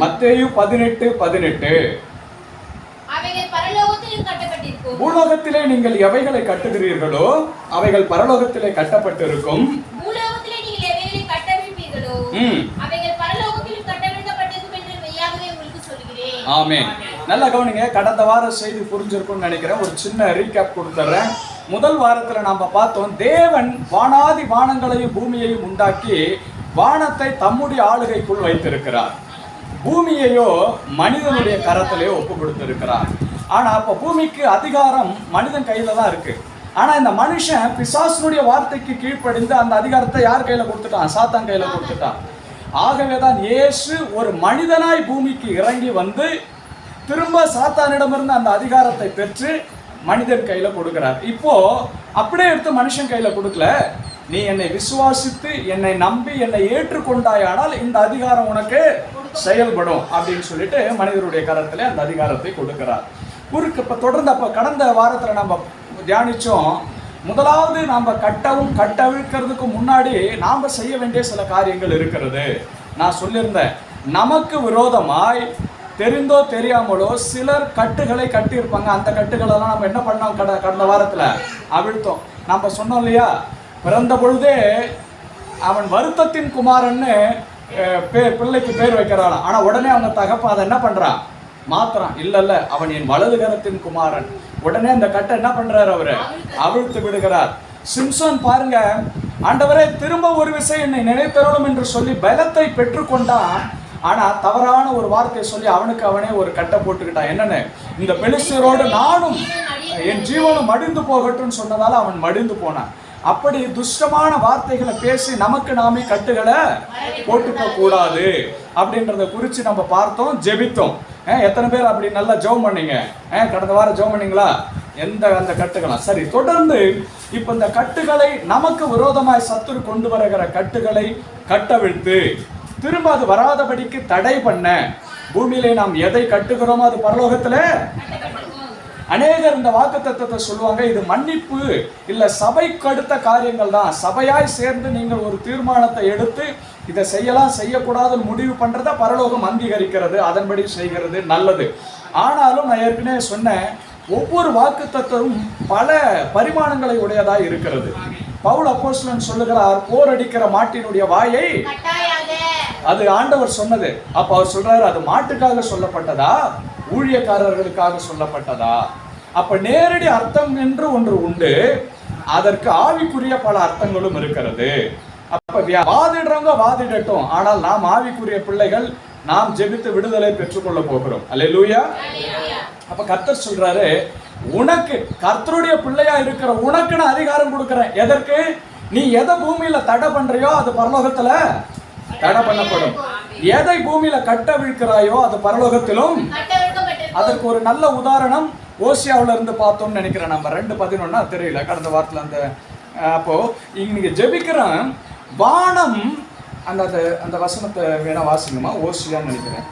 மத்தேயு 18:18. பூலோகத்திலே நீங்கள் எவைகளை கட்டுகிறீர்களோ அவைகள் பரலோகத்திலே கட்டப்பட்டிருக்கும். ஆமென். நல்லா கவனிங்க. கடந்த வார செய்தி புரிஞ்சிருக்கும்னு நினைக்கிறேன். ஒரு சின்ன ரீகேப் கொடுத்துறேன். முதல் வாரத்துல நாம பார்த்தோம், தேவன் வானாதி வானங்களையும் பூமியையும் உண்டாக்கி வானத்தை தம்முடைய ஆளுகைக்குள் வைத்திருக்கிறார். பூமியையோ மனிதனுடைய கரத்திலேயோ ஒப்பு கொடுத்திருக்கிறார். ஆனா அப்ப பூமிக்கு அதிகாரம் மனிதன் கையில தான் இருக்கு. ஆனா இந்த மனுஷன் பிசாசுனுடைய வார்த்தைக்கு கீழ்ப்படிந்து அந்த அதிகாரத்தை யார் கையில கொடுத்துட்டான்? சாத்தான் கையில கொடுத்துட்டான். ஆகவேதான் இயேசு ஒரு மனிதனாய் பூமிக்கு இறங்கி வந்து திரும்ப சாத்தானிடமிருந்து அந்த அதிகாரத்தை பெற்று மனிதன் கையில கொடுக்கிறார். இப்போ அப்படியே எடுத்து மனுஷன் கையில கொடுக்கல. நீ என்னை விசுவாசித்து என்னை நம்பி என்னை ஏற்றுக்கொண்டாயானால் இந்த அதிகாரம் உனக்கு செயல்படும் அப்படின்னு சொல்லிட்டு மனிதருடைய கரத்திலே அந்த அதிகாரத்தை கொடுக்கிறார். இப்ப தொடர்ந்து அப்ப கடந்த வாரத்துல நம்ம தியானிச்சோம். முதலாவது நாம கட்டவும் கட்டவிழ்க்கிறதுக்கு முன்னாடி நாம செய்ய வேண்டிய சில காரியங்கள் இருக்கிறது. நான் சொல்லியிருந்தேன், நமக்கு விரோதமாய் தெரிந்தோ தெரியாமலோ சிலர் கட்டுகளை கட்டியிருப்பாங்க. அந்த கட்டுகளெல்லாம் நம்ம என்ன பண்ணோம்? கடந்த வாரத்துல அவிழ்த்தோம். நம்ம சொன்னோம் இல்லையா, பிறந்த பொழுதே அவன் வருத்தத்தின் குமாரன்னு பிள்ளைக்கு பேர் வைக்கிறான். ஆனா உடனே அவங்க தகப்ப அதை என்ன பண்றான்? மாத்திரம் இல்ல அவன் என் வலதுகரத்தின் குமாரன். உடனே அந்த கட்டை என்ன பண்றாரு? அவரு அவிழ்த்து விடுகிறார். சிம்சோன் பாருங்க, ஆண்டவரே திரும்ப ஒரு விஷயம் என்னை நினைத்தரணும் என்று சொல்லி பலத்தை பெற்றுக்கொண்டான். ஆனா தவறான ஒரு வார்த்தை சொல்லி அவனுக்கு அவனே ஒரு கட்டை போட்டுக்கிட்டான். என்னன்னு? இந்த பெலிஸ்தரோடு நானும் என் ஜீவனும் மடிந்து போகட்டும் சொன்னதால அவன் மடிந்து போனான். அப்படி துஷ்டமான வார்த்தைகளை பேசி நமக்கு நாமே கட்டுகளை போட்டுக்க கூடாது அப்படின்றத குறித்து நம்ம பார்த்தோம், ஜெபித்தோம். எத்தனை பேர் அப்படி நல்லா ஜெபம் பண்ணீங்க? கடந்த வாரம் ஜெபம் பண்ணீங்களா? அந்த கட்டுகளாம் சரி. தொடர்ந்து இப்ப இந்த கட்டுகளை நமக்கு விரோதமாய் சத்துரு கொண்டு வருகிற கட்டுகளை கட்டவிழ்த்து திரும்ப அது வராதபடிக்கு தடை பண்ண பூமியிலே நாம் எதை கட்டுகிறோமோ அது பரலோகத்துல. அநேகர் இந்த வாக்குத்தத்தத்தை சொல்லுவாங்க, இது மன்னிப்பு இல்ல சபைக்கு அடுத்த காரியங்கள் தான். சபையாய் சேர்ந்து நீங்கள் ஒரு தீர்மானத்தை எடுத்து இதை செய்யலாம் செய்யக்கூடாதுன்னு முடிவு பண்றத பரலோகம் அங்கீகரிக்கிறது, அதன்படி செய்கிறது நல்லது. ஆனாலும் நான் ஏற்கனவே சொன்னேன், ஒவ்வொரு வாக்குத்தத்தமும் பல பரிமாணங்களை உடையதாய் இருக்கிறது. பவுல் அப்போஸ்தலன் சொல்லுகிறார், போர் அடிக்கிற மாட்டினுடைய வாயை, அது ஆண்டவர் சொன்னது. அப்ப அவர் சொல்றாரு, அது மாட்டுக்காக சொல்லப்பட்டதா ஊழியக்காரர்களுக்காக சொல்லப்பட்டதா? அப்ப நேரடி அர்த்தம் என்று ஒன்று உண்டு, அதற்கு ஆவிக்குரிய பல அர்த்தங்களும் இருக்கிறது. அப்ப வாதிடுறவங்க வாதிடட்டும், ஆனால் நாம் ஆவிக்குரிய பிள்ளைகள், நாம் ஜெபித்து விடுதலை பெற்றுக்கொள்ள போகிறோம். அல்லேலூயா. அப்ப கர்த்தர் சொல்றாரு, உனக்கு கர்த்தருடைய பிள்ளையா இருக்கிற உனக்கு நான் அதிகாரம் கொடுக்கிறேன். எதற்கு? நீ எதை பூமியில தடை பண்றியோ அது பரலோகத்துல தடை பண்ணப்படும். எதை பூமியில கட்டவிழ்க்கிறாயோ அது பரலோகத்திலும். அதற்கு ஒரு நல்ல உதாரணம் ஓசியாவில இருந்து பார்த்தோம்னு நினைக்கிறேன். நம்ம 2:11 தெரியல, கடந்த வாரத்துல அந்த அப்போ இங்க ஜெபிக்கிறேன். வானம் அந்த வசனத்தை வேணா வாசிங்கம்மா. ஓசியான்னு நினைக்கிறேன்,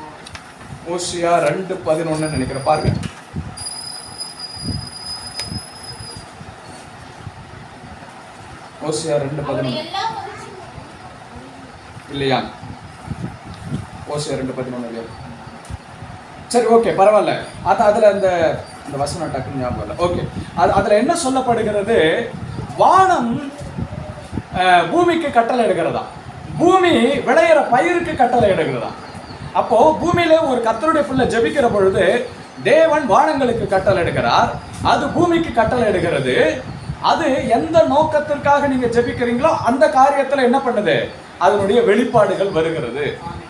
ஓசியா 2:11 நினைக்கிறேன். பாருங்க, ஓசியா 2:11 இல்லையா? ஓசியா 2:11 இல்லையா? சரி, ஓகே, பரவாயில்ல. அதுல அந்த வசனம் டக்குன்னு ஞாபகம் இல்லை. ஓகே, அதுல என்ன சொல்லப்படுகிறது? வானம் பூமிக்கு கட்டளை எடுக்கிறதா, பூமி விளையிற பயிருக்கு கட்டளை எடுக்கிறதா. அப்போ பூமியில ஒரு கர்த்தருடைய பிள்ளை ஜெபிக்கிற பொழுது தேவன் வானங்களுக்கு கட்டளை எடுக்கிறார், அது பூமிக்கு கட்டளை எடுக்கிறது. அது எந்த நோக்கத்திற்காக நீங்க ஜெபிக்கிறீங்களோ அந்த காரியத்துல என்ன பண்ணுது? அதனுடைய வெளிப்பாடுகள் வருகிறது.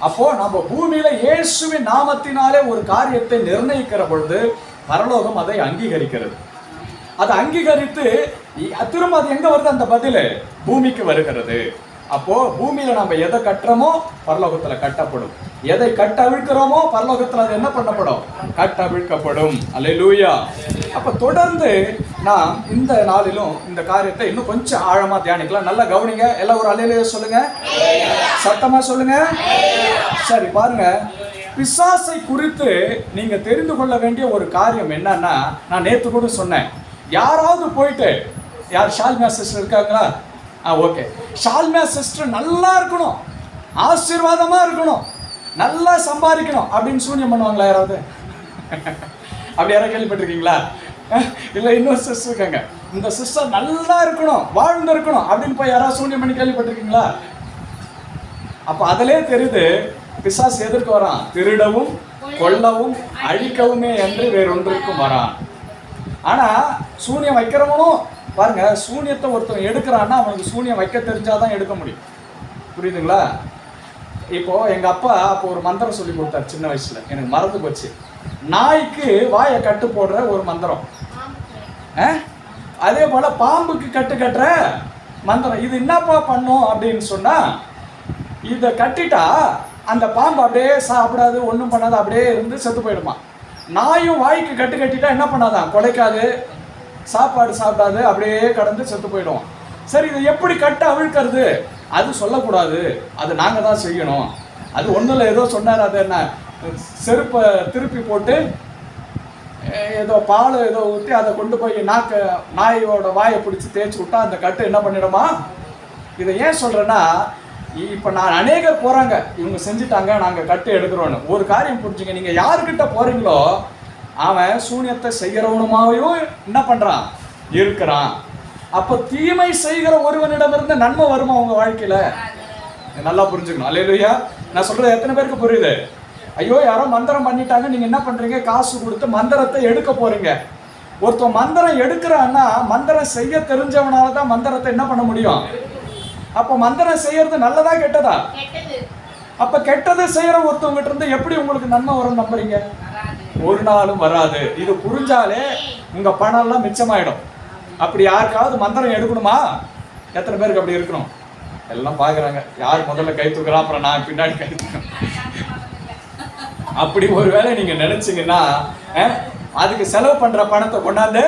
அப்போ நம்ம பூமியில இயேசுவின் நாமத்தினாலே ஒரு காரியத்தை நிர்ணயிக்கிற பொழுது பரலோகம் அதை அங்கீகரிக்கிறது. அதை அங்கீகரித்து திரும்ப அது எங்க வருது? அந்த பதில் பூமிக்கு வருகிறது. அப்போ பூமியில நம்ம எதை கட்டுறோமோ பரலோகத்துல கட்டப்படும், எதை கட்டவிழ்க்கிறோமோ பரலோகத்துல அது என்ன பண்ணப்படும்? கட்டவிழ்க்கப்படும். அல்லேலூயா. அப்ப தொடர்ந்து நாம் இந்த நாளிலும் இந்த காரியத்தை இன்னும் கொஞ்சம் ஆழமா தியானிக்கலாம். நல்லா கவனிங்க. எல்லாம் ஒரு அல்லேலூயா சொல்லுங்க, சத்தமா சொல்லுங்க. சரி, பாருங்க, பிசாசை குறித்து நீங்க தெரிந்து கொள்ள வேண்டிய ஒரு காரியம் என்னன்னா, நான் நேற்று கூட சொன்னேன், யாராவது போயிட்டு, யார் ஷால்மியா சிஸ்டர் இருக்காங்களா? ஓகே, ஷால்மியா சிஸ்டர் நல்லா இருக்கணும், ஆசீர்வாதமா இருக்கணும், நல்லா சம்பாதிக்கணும் அப்படின்னு சூன்யம் பண்ணுவாங்களா யாராவது? அப்படி யாராவது கேள்விப்பட்டிருக்கீங்களா? இல்லை இன்னொரு சிஸ்டர் இருக்காங்க, இந்த சிஸ்டர் நல்லா இருக்கணும், வாழ்ந்து இருக்கணும் அப்படின்னு போய் யாராவது சூன்யம் பண்ணி கேள்விப்பட்டிருக்கீங்களா? அப்போ அதிலே தெரியுது பிசாசு எதற்கு வரான்? திருடவும் கொல்லவும் அழிக்கவுமே என்று வேறொன்றுக்கும் வரான். ஆனால் சூன்யம் வைக்கிறவனும் பாருங்க, சூன்யத்தை ஒருத்தன் எடுக்கிறான்னா அவனுக்கு சூன்யம் வைக்க தெரிஞ்சாதான் எடுக்க முடியும். புரியுதுங்களா? இப்போ எங்க அப்பா அப்போ ஒரு மந்திரம் சொல்லி கொடுத்தாரு சின்ன வயசுல, எனக்கு மறந்து போச்சு. நாய்க்கு வாயை கட்டு போடுற ஒரு மந்திரம், அதே போல பாம்புக்கு கட்டு கட்டுற மந்திரம். இது என்னப்பா பண்ணும் அப்படின்னு சொன்னா, இதை கட்டிட்டா அந்த பாம்பு அப்படியே சாப்பிடாது, ஒன்றும் பண்ணாது, அப்படியே இருந்து செத்து போயிடுமா. நாயும் வாய்க்கு கட்டு கட்டிட்டா என்ன பண்ணாதான்? குலைக்காது, சாப்பாடு சாப்பிடாது, அப்படியே கடந்து செத்து போயிடுவோம். சரி, இதை எப்படி கட்ட அவிழ்க்கிறது? அது சொல்லக்கூடாது, அது நாங்கள் தான் செய்யணும். அது ஒன்றும் இல்லை, ஏதோ சொன்னார், அது என்ன செருப்பை திருப்பி போட்டு ஏதோ பால் ஏதோ ஊற்றி அதை கொண்டு போய் நாயோட வாயை பிடிச்சி தேய்ச்சி விட்டா அந்த கட்டு என்ன பண்ணிடுமா. இதை ஏன் சொல்கிறேன்னா, இப்போ நான் அநேகர் போகிறாங்க, இவங்க செஞ்சுட்டாங்க, நாங்கள் கட்டு எடுக்கிறோன்னு. ஒரு காரியம் புரிஞ்சுங்க, நீங்கள் யாருக்கிட்ட போகிறீங்களோ அவன் சூன்யத்தை செய்கிறவனுமாவையும் என்ன பண்ணுறான்? இருக்கிறான். அப்போ தீமை செய்கிற ஒருவனிடமிருந்து நன்மை வருமா உங்க வாழ்க்கையில? நல்லா புரிஞ்சுக்கணும். அல்லேலூயா. நான் சொல்றது எத்தனை பேருக்கு புரியுது? ஐயோ யாரோ மந்திரம் பண்ணிட்டாங்க, நீங்க என்ன பண்றீங்க? காசு கொடுத்து மந்திரத்தை எடுக்க போறீங்க. ஒருத்தன் மந்திரம் எடுக்கிறான்னா மந்திரம் செய்ய தெரிஞ்சவனால தான் மந்திரத்தை என்ன பண்ண முடியும். அப்போ மந்திரம் செய்யறது நல்லதா கெட்டதா? அப்ப கெட்டதை செய்யற ஒருத்தவங்கிட்ட இருந்து எப்படி உங்களுக்கு நன்மை வரும் நம்புறீங்க? ஒரு நாளும் வராது. இது புரிஞ்சாலே உங்க பணம் எல்லாம் மிச்சமாயிடும். அப்படி யாருக்காவது மந்திரம் எடுக்கணுமா? எத்தனை பேருக்கு அப்படி இருக்கணும்? எல்லாம் பாக்குறாங்க, யார் முதல்ல கை தூக்குறா, அப்புறம் நான் பின்னாடி கை தூக்குறேன். அப்படி ஒருவேளை நீங்க நினைச்சீங்கன்னா அதுக்கு செலவு பண்ற பணத்தை கொண்டாந்து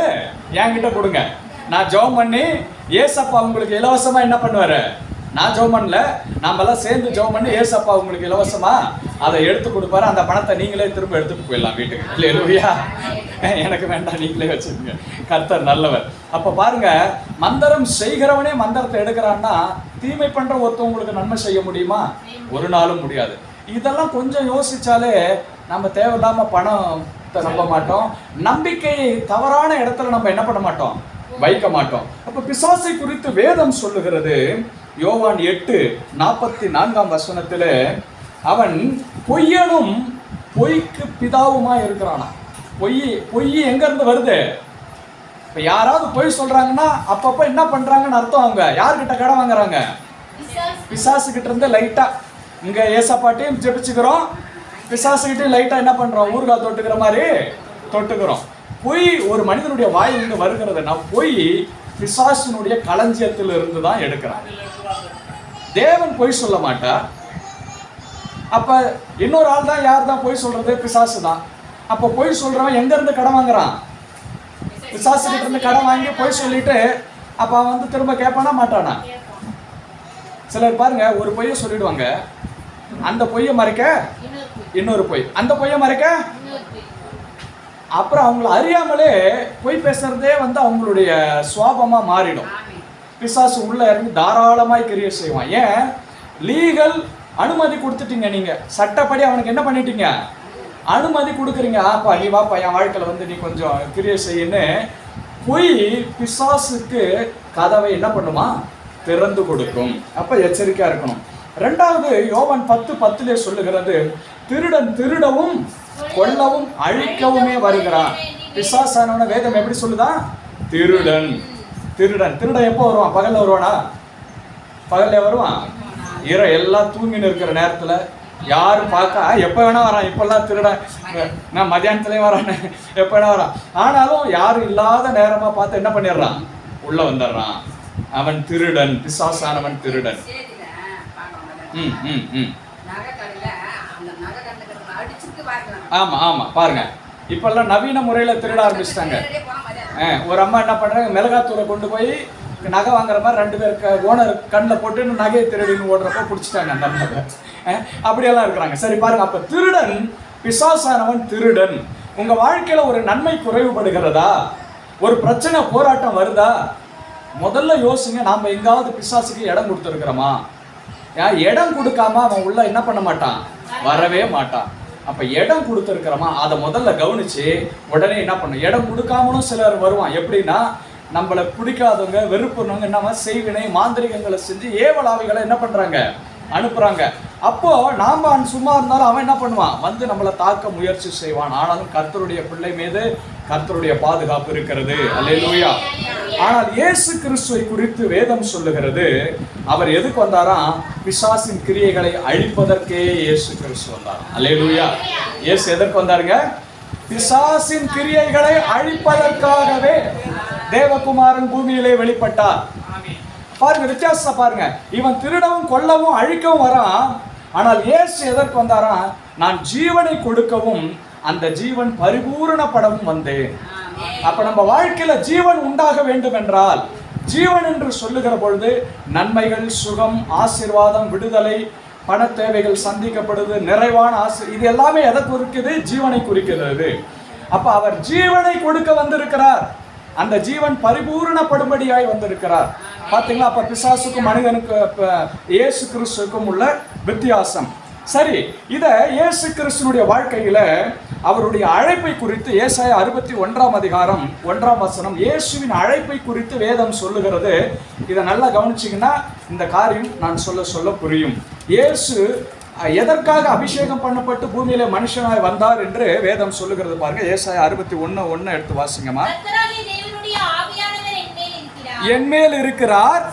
என்கிட்ட கொடுங்க. நான் ஜெபம் பண்ணி ஏசப்பா உங்களுக்கு இலவசமா என்ன பண்ணுவாரு? நான் ஜெபம் பண்ணல, நாமெல்லாம் சேர்ந்து ஜெபம் பண்ணி ஏசப்பா உங்களுக்கு இலவசமா அதை எடுத்து கொடுப்பாரு. அந்த பணத்தை நீங்களே திரும்ப எடுத்துட்டு போயிடலாம் வீட்டுக்கு. இல்லையா? எனக்கு வேண்டாம், நீங்களே வச்சுக்கோங்க. கர்த்தர் நல்லவர். அப்ப பாருங்க, மந்திரம் செய்கிறவனே மந்திரத்தை எடுக்கிறான்னா தீமை பண்ற ஒருத்தவங்களுக்கு நன்மை செய்ய முடியுமா? ஒரு நாளும் முடியாது. இதெல்லாம் கொஞ்சம் யோசிச்சாலே நம்ம தேவையில்லாம பணத்தை நம்ப மாட்டோம். நம்பிக்கையை தவறான இடத்துல நம்ம என்ன பண்ண மாட்டோம்? வைக்க மாட்டோம். அப்ப பிசாசை குறித்து வேதம் சொல்லுகிறது. யோவான் 8:44 அவன் பொய்யனும் பொய்க்கு பிதாவுமா இருக்கிறானா. பொய் எங்க இருந்து வருது? இப்ப யாராவது பொய் சொல்றாங்கன்னா அப்பப்ப என்ன பண்றாங்கன்னு அர்த்தம். அவங்க யார்கிட்ட கடன் வாங்குறாங்க? பிசாசு கிட்ட இருந்து. லைட்டா இங்க ஏசப்பாட்டையும் ஜெபிச்சுக்கிறோம், பிசாசு கிட்டையும் லைட்டா என்ன பண்றோம்? ஊறுகாய் தொட்டுக்கிற மாதிரி தொட்டுக்கிறோம். பொய் ஒரு மனிதனுடைய வாயிலிருந்து வருகிறதுனா பொய் பிசாசினுடைய களஞ்சியத்தில் இருந்து தான் எடுக்கிறான். தேவன் பொய் சொல்ல மாட்டார். அப்ப இன்னொரு ஆள் தான். யார் தான் பொய் சொல்றது? பிசாசு தான். அப்ப பொய் சொல்றவன் எங்க இருந்து கடன் வாங்குறான்? பிசாசு கிட்ட இருந்து கடன் வாங்கி பொய் சொல்லிட்டு அப்ப அவன் வந்து திரும்ப கேட்பானா மாட்டானா? சிலர் பாருங்க, ஒரு பொய்யை சொல்லிடுவாங்க, அந்த பொய்யை மறைக்க இன்னொரு பொய், அந்த பொய்யை மறைக்க, அப்புறம் அவங்கள அறியாமலே பொய் பேசுறதே வந்து அவங்களுடைய சுவாபமா மாறிடும். பிசாசு உள்ள இறங்கி தாராளமாய் கிரியை செய்வான். ஏன்? லீகல் அனுமதி கொடுத்துட்டீங்க. நீங்க சட்டப்படி அவனுக்கு என்ன பண்ணிட்டீங்க? அனுமதி கொடுக்குறீங்க. ஆப்பா நீ வாப்பா என் வாழ்க்கையில வந்து நீ கொஞ்சம் கிரியை செய்யன்னு பொய் பிசாசுக்கு கதவை என்ன பண்ணுமா? திறந்து கொடுக்கும். அப்ப எச்சரிக்கையா இருக்கணும். ரெண்டாவது யோவான் 10:10 சொல்லுகிறது, திருடன் திருடவும் கொல்லவும் அழிக்கவுமே வருகிறான். பிசாசானவன வேதம் எப்படி சொல்லுதா? திருடன். திருடன் திருடன் எப்போ வருவான்? பகல்ல வருவானா? பகல்ல வருவான். எல்லாம் தூங்கின்னு இருக்கிற நேரத்துல யாரும் பார்க்க எப்ப வேணா வரான். இப்பெல்லாம் திருடன் நான் மத்தியானத்துலயும் வரான், எப்ப வேணா வரான். ஆனாலும் யாரும் இல்லாத நேரமா பார்த்து என்ன பண்ணிடுறான்? உள்ள வந்துடுறான். அவன் திருடன், பிசாசானவன் திருடன். ஆமா ஆமா பாருங்க, இப்பெல்லாம் நவீன முறையில திருட ஆரம்பிச்சிட்டாங்க. ஒரு அம்மா என்ன பண்றாங்க, மிளகாத்தூரை கொண்டு போய் நகை வாங்குற மாதிரி 2 பேருக்கு ஓனர் கண்ணில் போட்டு நகையை திருடின்னு ஓடுறப்ப பிடிச்சிட்டாங்க அந்த அம்மாவை. அப்படியெல்லாம் இருக்கிறாங்க. சரி பாருங்க, அப்ப திருடன் பிசாசானவன் திருடன். உங்க வாழ்க்கையில ஒரு நன்மை குறைவுபடுகிறதா? ஒரு பிரச்சனை போராட்டம் வருதா? முதல்ல யோசிங்க, நாம எங்காவது பிசாசுக்கு இடம் கொடுத்துருக்கிறோமா? இடம் கொடுக்காம அவன் உள்ள என்ன பண்ண மாட்டான்? வரவே மாட்டான். அப்ப இடம் கொடுத்துருக்கிறோமா அதை முதல்ல கவனிச்சு உடனே என்ன பண்ணும். இடம் கொடுக்காமலும் சிலர் வருவான். எப்படின்னா நம்மளை பிடிக்காதவங்க வெறுப்புனவங்க என்ன செய்வினை மாந்திரிகங்களை செஞ்சு ஏவலாவிகளை என்ன பண்றாங்க, அனுப்புறாங்க. அப்போ நாம சும்மா இருந்தாலும் அவன் என்ன பண்ணுவான், வந்து நம்மளை தாக்க முயற்சி செய்வான். ஆனாலும் கர்த்தருடைய பிள்ளை மீது கர்த்தருடைய பாதுகாப்பு இருக்கிறது. அல்லேலூயா. ஆனால் இயேசு கிறிஸ்துவை குறித்து வேதம் சொல்லுகிறது, அவர் எதுக்கு வந்தாராம், பிசாசின் கிரியைகளை அழிப்பதற்கே இயேசு கிறிஸ்து வந்தார். அல்லேலூயா. இயேசு எதற்கு வந்தாருங்க, பிசாசின் கிரியைகளை அழிப்பதற்காகவே தேவகுமாரன் பூமியிலே வெளிப்பட்டார். பாருங்க வித்தியாசம் பாருங்க. இவன் திருடவும் கொல்லவும் அழிக்கவும் வரான். ஆனால் இயேசு எதற்கு வந்தாராம், நான் ஜீவனை கொடுக்கவும் அந்த ஜீவன் பரிபூரணப்படவும் வந்தேன். அப்ப நம்ம வாழ்க்கையில ஜீவன் உண்டாக வேண்டும் என்றால், ஜீவன் என்று சொல்லுகிற பொழுது நன்மைகள், சுகம், ஆசீர்வாதம், விடுதலை, பண தேவைகள் சந்திக்கப்படுது, நிறைவான இது எல்லாமே எதை குறிக்குது, ஜீவனை குறிக்கிறது. அப்ப அவர் ஜீவனை கொடுக்க வந்திருக்கிறார். அந்த ஜீவன் பரிபூரணப்படும்படியாய் வந்திருக்கிறார். பாத்தீங்களா? அப்ப பிசாசுக்கும் மனிதனுக்கு இயேசு கிறிஸ்துக்கும் உள்ள வித்தியாசம். சரி, இத இயேசு கிறிஸ்துனுடைய வாழ்க்கையில அவருடைய அழைப்பை குறித்து ஏசாயா 61 அதிகாரம் 1 இயேசுவின் அழைப்பை குறித்து வேதம் சொல்லுகிறது. இதை நல்லா கவனிச்சிங்கன்னா இந்த காரியம் நான் சொல்ல புரியும். இயேசு எதற்காக அபிஷேகம் பண்ணப்பட்டு பூமியில மனுஷனாய் வந்தார் என்று வேதம் சொல்லுகிறது. பாருங்க, ஏசாயா 61:1 எடுத்து வாசிங்கம்மா. என் மேல் இருக்கிறார்.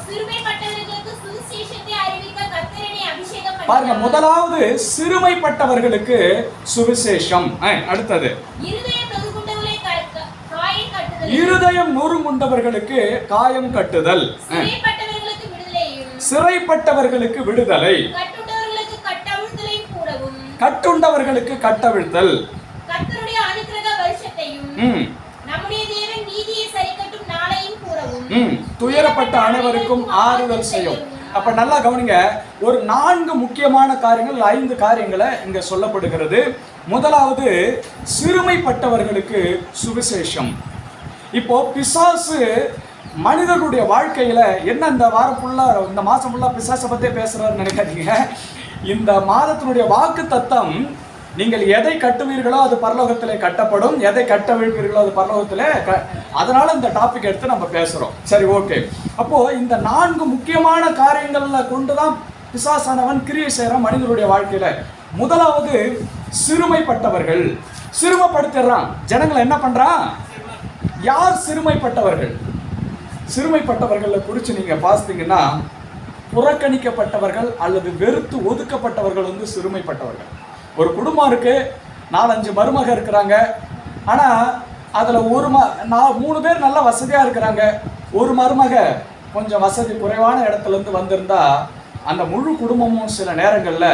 பாருங்க, முதலாவது சிறுமைப்பட்டவர்களுக்கு சுவிசேஷம். அடுத்தது இருதயம் நொறுங்குண்டவர்களுக்கு காயம் கட்டுதல், சிறைப்பட்டவர்களுக்கு விடுதலை, கட்டுண்டவர்களுக்கு கட்டவிழ்த்தல், துயரப்பட்ட அனைவருக்கும் ஆறுதல் செய்யும். அப்ப நல்லா கவனிங்க, ஒரு 4 முக்கியமான காரியங்கள், 5 காரியங்களை இங்க சொல்லப்படுகிறது. முதலாவது சிறுமைப்பட்டவர்களுக்கு சுவிசேஷம். இப்போ பிசாசு மனிதர்களுடைய வாழ்க்கையில என்ன, இந்த வாரம் ஃபுல்லா இந்த மாசம் ஃபுல்லா பிசாசை பத்தே பேசுறாருன்னு நினைக்காதீங்க. இந்த மாதத்தினுடைய வாக்கு தத்தம், நீங்கள் எதை கட்டுவீர்களோ அது பரலோகத்திலே கட்டப்படும், எதை கட்டவிழ்ப்பீர்களோ அது பரலோகத்திலே அதனால இந்த டாபிக் எடுத்து நம்ம பேசுறோம். சரி, ஓகே. அப்போ இந்த 4 முக்கியமான காரியங்கள்ல கொண்டுதான் பிசாசானவன் கிரியை செய்யறான் மனிதனுடைய வாழ்க்கையில. முதலாவது சிறுமைப்பட்டவர்கள், சிறுமைப்படுத்துறான் ஜனங்களை. என்ன பண்றான், யார் சிறுமைப்பட்டவர்கள்? சிறுமைப்பட்டவர்களை குறித்து நீங்க பார்த்தீங்கன்னா, புறக்கணிக்கப்பட்டவர்கள் அல்லது வெறுத்து ஒதுக்கப்பட்டவர்கள் வந்து சிறுமைப்பட்டவர்கள். ஒரு குடும்பம் இருக்கு, 4-5 மருமக இருக்கிறாங்க. ஆனா அதுல 3 பேர் நல்ல வசதியா இருக்கிறாங்க. ஒரு மருமக கொஞ்சம் வசதி குறைவான இடத்துல இருந்து வந்திருந்தா அந்த முழு குடும்பமும் சில நேரங்கள்ல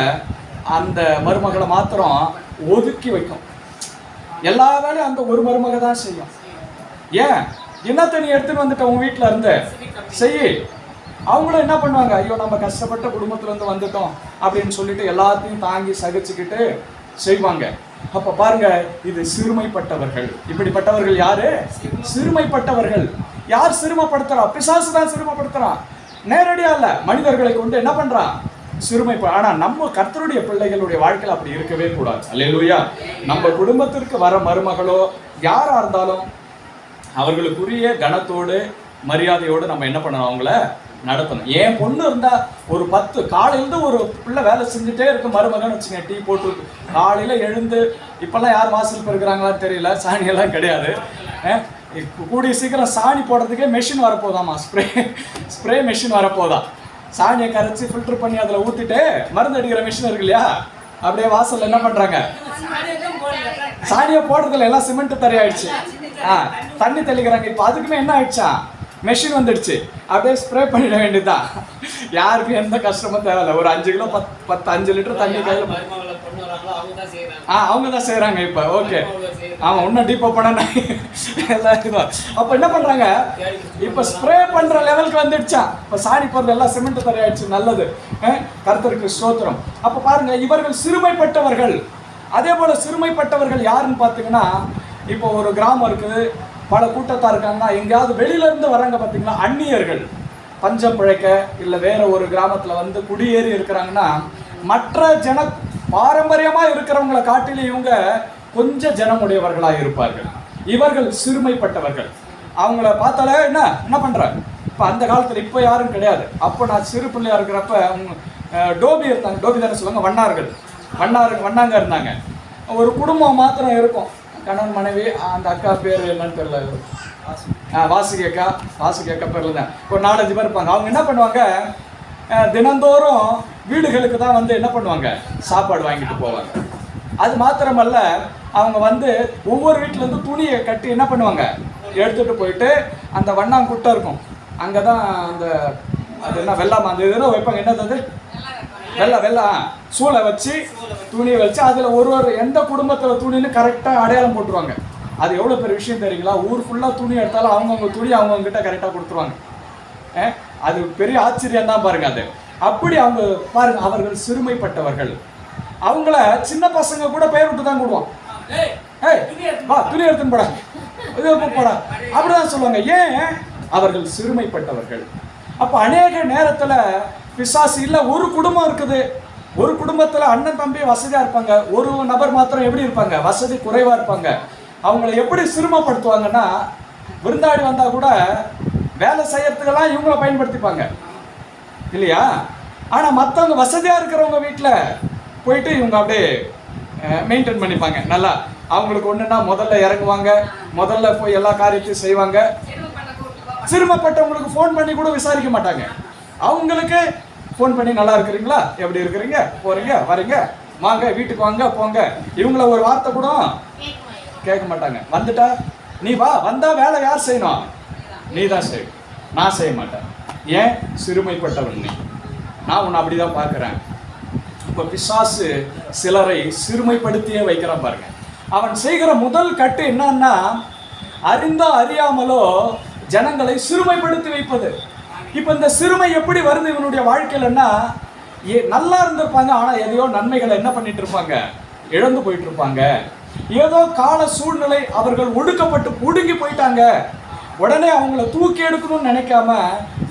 அந்த மருமகளை மாத்திரம் ஒதுக்கி வைக்கும். எல்லா வேலையும் அந்த ஒரு மருமக தான் செய்யும். ஏன், என்னத்தை நீ எடுத்துட்டு வந்துட்ட உன் வீட்டுல இருந்து செய்யி. அவங்களும் என்ன பண்ணுவாங்க, ஐயோ நம்ம கஷ்டப்பட்ட குடும்பத்துல இருந்து வந்துட்டோம் அப்படின்னு சொல்லிட்டு எல்லாத்தையும் தாங்கி சகிச்சுக்கிட்டு செய்வாங்க. அப்ப பாருங்க, இது சிறுமைப்பட்டவர்கள். இப்படிப்பட்டவர்கள் யாரு, சிறுமைப்பட்டவர்கள். யார் சிறுமைப்படுத்துறா, பிசாசு தான் சிறுமைப்படுத்துறான். நேரடியா இல்ல, மனிதர்களை கொண்டு என்ன பண்றான், ஆனா நம்ம கர்த்தருடைய பிள்ளைகளுடைய வாழ்க்கையில் அப்படி இருக்கவே கூடாது. அல்லேலூயா. நம்ம குடும்பத்திற்கு வர மருமகளோ யாரா இருந்தாலும் அவர்களுக்குரிய கனத்தோடு மரியாதையோடு நம்ம என்ன பண்ணணும், அவங்கள நடத்தணும். என் பொண்ணு இருந்தா ஒரு 10 காலையிலிருந்து ஒரு பிள்ளை வேலை செஞ்சுட்டே இருக்கு, மருமகன் வச்சுங்க, டீ போட்டு காலையில எழுந்து, இப்பெல்லாம் யார் வாசல் பெருக்கிறாங்களான்னு தெரியல, சாணியெல்லாம் கிடையாது. கூடிய சீக்கிரம் சாணி போடுறதுக்கே மெஷின் வரப்போதாமா, ஸ்ப்ரே மெஷின் வரப்போதா. சாணியை கரைச்சி ஃபில்டர் பண்ணி அதில் ஊற்றிட்டு மருந்து அடிக்கிற மிஷின் இருக்கு இல்லையா, அப்படியே வாசல்ல என்ன பண்றாங்க, சாணியை போடுறதுல எல்லாம் சிமெண்ட் தரையாயிடுச்சு, தண்ணி தெளிக்கிறாங்க. இப்போ அதுக்குமே என்ன ஆயிடுச்சா, மெஷின் வந்துடுச்சு, அப்படியே ஸ்ப்ரே பண்ணிட வேண்டியதுதான். யாருக்கும் எந்த கஷ்டமும் தேவையில்லை. ஒரு 5 கிலோ 5 லிட்டர் தண்ணி கையில் அவங்க தான் செய்யறாங்க இப்ப. ஓகே, ஆமா, இன்னும் டீப்பா பண்ண எல்லாம் இதுதான். அப்ப என்ன பண்றாங்க, இப்ப ஸ்ப்ரே பண்ற லெவலுக்கு வந்துடுச்சா, இப்ப சாணி போறது எல்லாம் சிமெண்ட் தரையாயிடுச்சு. நல்லது, கர்த்தருக்கு ஸ்தோத்திரம். அப்ப பாருங்க, இவர்கள் சிறுமைப்பட்டவர்கள். அதே போல சிறுமைப்பட்டவர்கள் யாருன்னு பாத்தீங்கன்னா, இப்போ ஒரு கிராமம் இருக்குது, பல கூட்டத்தா இருக்காங்கன்னா, எங்கேயாவது வெளியில இருந்து வர்றாங்க பாத்தீங்கன்னா, அந்நியர்கள் பஞ்சம் பிழைக்க இல்ல வேற ஒரு கிராமத்துல வந்து குடியேறி இருக்கிறாங்கன்னா, மற்ற பாரம்பரியமா இருக்கிறவங்களை காட்டிலும் இவங்க கொஞ்சம் ஜனமுடையவர்களாக இருப்பார்கள். இவர்கள் சிறுமைப்பட்டவர்கள். அவங்கள பார்த்தாலே என்ன பண்றாங்க. இப்போ அந்த காலத்தில் இப்போ யாரும் கிடையாது. அப்போ நான் சிறு பிள்ளையா இருக்கிறப்ப டோபி இருந்தாங்க. டோபி தானே சொல்லுவாங்க. வண்ணாங்க இருந்தாங்க. ஒரு குடும்பம் மாத்திரம் இருக்கும். கணவன் மனைவி. அந்த அக்கா பேர் என்னன்னு தெரியல. வாசுகி அக்கா பேர்ல தான் ஒரு 4-5 பேர் இருப்பாங்க. அவங்க என்ன பண்ணுவாங்க, தினந்தோறும் வீடுகளுக்கு தான் வந்து என்ன பண்ணுவாங்க, சாப்பாடு வாங்கிட்டு போவாங்க. அது மாத்திரமல்ல, அவங்க வந்து ஒவ்வொரு வீட்டிலேருந்து துணியை கட்டி என்ன பண்ணுவாங்க, எடுத்துகிட்டு போயிட்டு அந்த வண்ணாங்குட்டை இருக்கும், அங்கே தான் அந்த அது என்ன வெள்ளாம அந்த இதெல்லாம் வைப்பாங்க. என்னது வெள்ளம் சூளை வச்சு துணியை வச்சு அதில் ஒரு எந்த குடும்பத்தில் துணின்னு கரெக்டாக அடையாளம் போட்டுருவாங்க. அது எவ்வளோ பெரிய விஷயம் தெரியுங்களா? ஊர் ஃபுல்லாக துணி எடுத்தாலும் அவங்கவுங்க துணி அவங்கவுங்ககிட்ட கரெக்டாக கொடுத்துருவாங்க. அது பெரிய ஆச்சரியம் தான் பாருங்க. அது அப்படி அவங்க பாருங்க, அவர்கள் சிறுமைப்பட்டவர்கள். அவங்கள சின்ன பசங்க கூட பெயர் விட்டு தான் கூடுவான். வா துணி எடுத்துன்னு போடா, போடா அப்படிதான் சொல்லுவாங்க. ஏன்? அவர்கள் சிறுமைப்பட்டவர்கள். அப்போ அநேக நேரத்தில் பிசாசு இல்லை, ஒரு குடும்பம் இருக்குது, ஒரு குடும்பத்தில் அண்ணன் தம்பி வசதியாக இருப்பாங்க, ஒரு நபர் மாத்திரம் எப்படி இருப்பாங்க, வசதி குறைவாக இருப்பாங்க. அவங்கள எப்படி சிறுமப்படுத்துவாங்கன்னா, விருந்தாடி வந்தால் கூட வேலை செய்யறதுக்கெல்லாம் இவங்கள பயன்படுத்திப்பாங்க இல்லையா? ஆனால் மற்றவங்க வசதியாக இருக்கிறவங்க வீட்டில் போயிட்டு இவங்க அப்படியே மெயின்டைன் பண்ணிப்பாங்க நல்லா. அவங்களுக்கு ஒன்றுன்னா முதல்ல இறங்குவாங்க, முதல்ல போய் எல்லா காரியத்தையும் செய்வாங்க. சிறுமப்பட்டவங்களுக்கு ஃபோன் பண்ணி கூட விசாரிக்க மாட்டாங்க. அவங்களுக்கு ஃபோன் பண்ணி நல்லா இருக்கிறீங்களா, எப்படி இருக்கிறீங்க, போகிறீங்க வரீங்க, வாங்க வீட்டுக்கு வாங்க போங்க, இவங்கள ஒரு வார்த்தை கூட கேட்க மாட்டாங்க. வந்துட்டா நீ வா, வந்தா வேலை யார் செய்யணும்? நீ தான் செய்யணும், நான் செய்ய மாட்டேன். ஏன்? சிறுமைப்பட்டவன் நீ. நான் உன்னை அப்படிதான் பார்க்குறேன். இப்போ பிசாசு சிலரை சிறுமைப்படுத்தியே வைக்கிறான் பாருங்க. அவன் செய்கிற முதல் கட்டு என்னன்னா, அறிந்தோ அறியாமலோ ஜனங்களை சிறுமைப்படுத்தி வைப்பது. இப்போ இந்த சிறுமை எப்படி வருது இவனுடைய வாழ்க்கையிலன்னா, நல்லா இருந்திருப்பாங்க, ஆனால் எதையோ நன்மைகளை என்ன பண்ணிட்டு இருப்பாங்க, இழந்து போயிட்டு இருப்பாங்க. ஏதோ கால சூழ்நிலை அவர்கள் ஒடுக்கப்பட்டு ஒடுங்கி போயிட்டாங்க. உடனே அவங்கள தூக்கி எடுக்கணும்னு நினைக்காம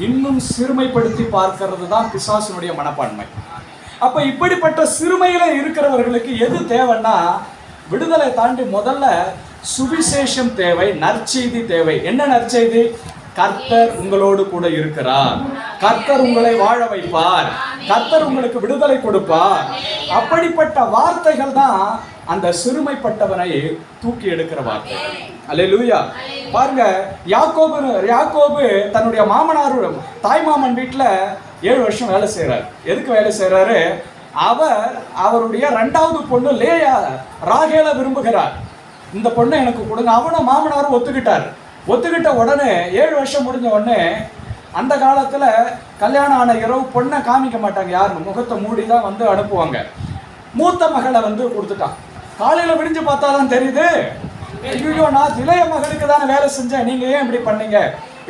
இன்னும் சிறுமைப்படுத்தி பார்க்கறது தான் பிசாசுனுடைய மனப்பான்மை. அப்ப இப்படிப்பட்ட சிறுமையில இருக்கிறவர்களுக்கு எது தேவைன்னா, விடுதலை தாண்டி முதல்ல சுவிசேஷம் தேவை, நற்செய்தி தேவை. என்ன நற்செய்தி? கர்த்தர் உங்களோடு கூட இருக்கிறார், கர்த்தர் உங்களை வாழ வைப்பார், கர்த்தர் உங்களுக்கு விடுதலை கொடுப்பார். அப்படிப்பட்ட வார்த்தைகள் தான் அந்த சிறுமைப்பட்டவனை தூக்கி எடுக்கிற வார்த்தை. அல்லேலூயா. பாருங்க, யாக்கோபு தன்னுடைய மாமனார் தாய்மாமன் வீட்டில் 7 வருஷம் வேலை செய்கிறார். எதுக்கு வேலை செய்கிறாரு? அவருடைய 2வது பொண்ணு லேயா ராகேலை விரும்புகிறார். இந்த பொண்ணை எனக்கு கொடுங்க. அவனும் மாமனாரும் ஒத்துக்கிட்ட உடனே 7 வருஷம் முடிஞ்ச உடனே, அந்த காலத்தில் கல்யாணம் ஆன இரவு பொண்ணை காமிக்க மாட்டாங்க, யாருன்னு முகத்தை மூடி தான் வந்து அனுப்புவாங்க. மூத்த மகளை வந்து கொடுத்துட்டான். காலையில் விடிஞ்சு பார்த்தா தான் தெரியுது, ஐயோ நான் இளைய மகளுக்கு தானே வேலை செஞ்சேன், நீங்கள் ஏன் இப்படி பண்ணீங்க?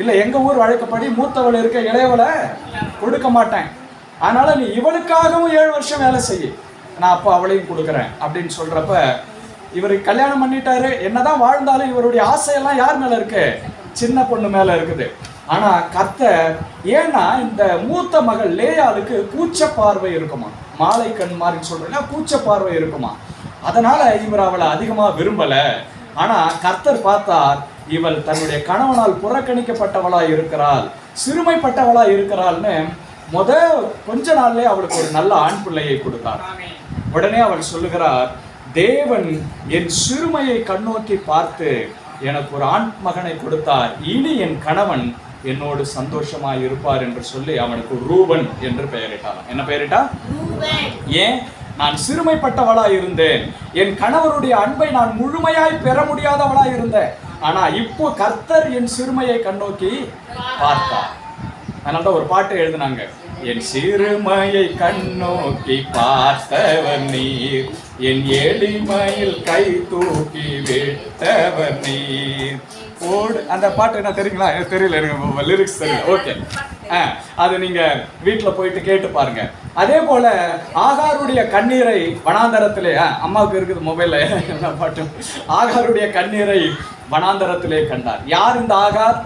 இல்லை, எங்கள் ஊர் வழக்கப்படி மூத்தவள் இருக்க இளையவளை கொடுக்க மாட்டேன், அதனால் நீ இவளுக்காகவும் 7 வருஷம் வேலை செய்ய, நான் அப்போ அவளையும் கொடுக்குறேன் அப்படின்னு சொல்கிறப்ப, இவர் கல்யாணம் பண்ணிட்டாரு. என்னதான் வாழ்ந்தாலும் இவருடைய ஆசையெல்லாம் யார் மேலே இருக்கு? சின்ன பொண்ணு மேலே இருக்குது. ஆனால் கர்த்தர், ஏன்னா இந்த மூத்த மகள் லேயாளுக்கு கூச்ச பார்வை இருக்குமா, மாலை கண் மாதிரி சொல்றேன்னா கூச்ச பார்வை இருக்குமா, அதனால இவர் அவளை அதிகமாக விரும்பலை. ஆனால் கர்த்தர் பார்த்தார், இவள் தன்னுடைய கணவனால் புறக்கணிக்கப்பட்டவளாக இருக்கிறாள், சிறுமைப்பட்டவளாக இருக்கிறாள்னு கொஞ்ச நாள்லேயே அவளுக்கு ஒரு நல்ல ஆண் பிள்ளையை கொடுத்தார். உடனே அவள் சொல்லுகிறார், தேவன் என் சிறுமையை கண்ணோக்கி பார்த்து எனக்கு ஒரு ஆண் மகனை கொடுத்தார், இனி என் கணவன் என்னோடு சந்தோஷமாய் இருப்பார் என்று சொல்லி அவனுக்கு ரூபன் என்று பெயரிட்டான். என்ன பெயரிட்டா? ஏன்? நான் சிறுமைப்பட்டவளா இருந்தேன், என் கணவருடைய அன்பை நான் முழுமையாய் பெற முடியாதவளா இருந்தேன், ஆனா இப்போ கர்த்தர் என் சிறுமையை கண்ணோக்கி பார்த்தார். அதனால ஒரு பாட்டு எழுதினாங்க, என் சிறுமையை கண்ணோக்கி பார்த்தவர் நீர், என் எளிமையில் கை தூக்கி விட்டவர் நீர். அந்த பாட்டு என்ன தெரியுங்களா? தெரியல, எனக்கு லிரிக்ஸ் தெரியல. ஓகே, அது நீங்க வீட்டில் போயிட்டு கேட்டு பாருங்க. அதே போல ஆகாருடைய கண்ணீரை வனாந்தரத்திலே, அம்மாவுக்கு இருக்குது மொபைல்ல என்ன பாட்டு, ஆகாருடைய கண்ணீரை வனாந்தரத்திலே கண்டார். யார் இந்த ஆகார்?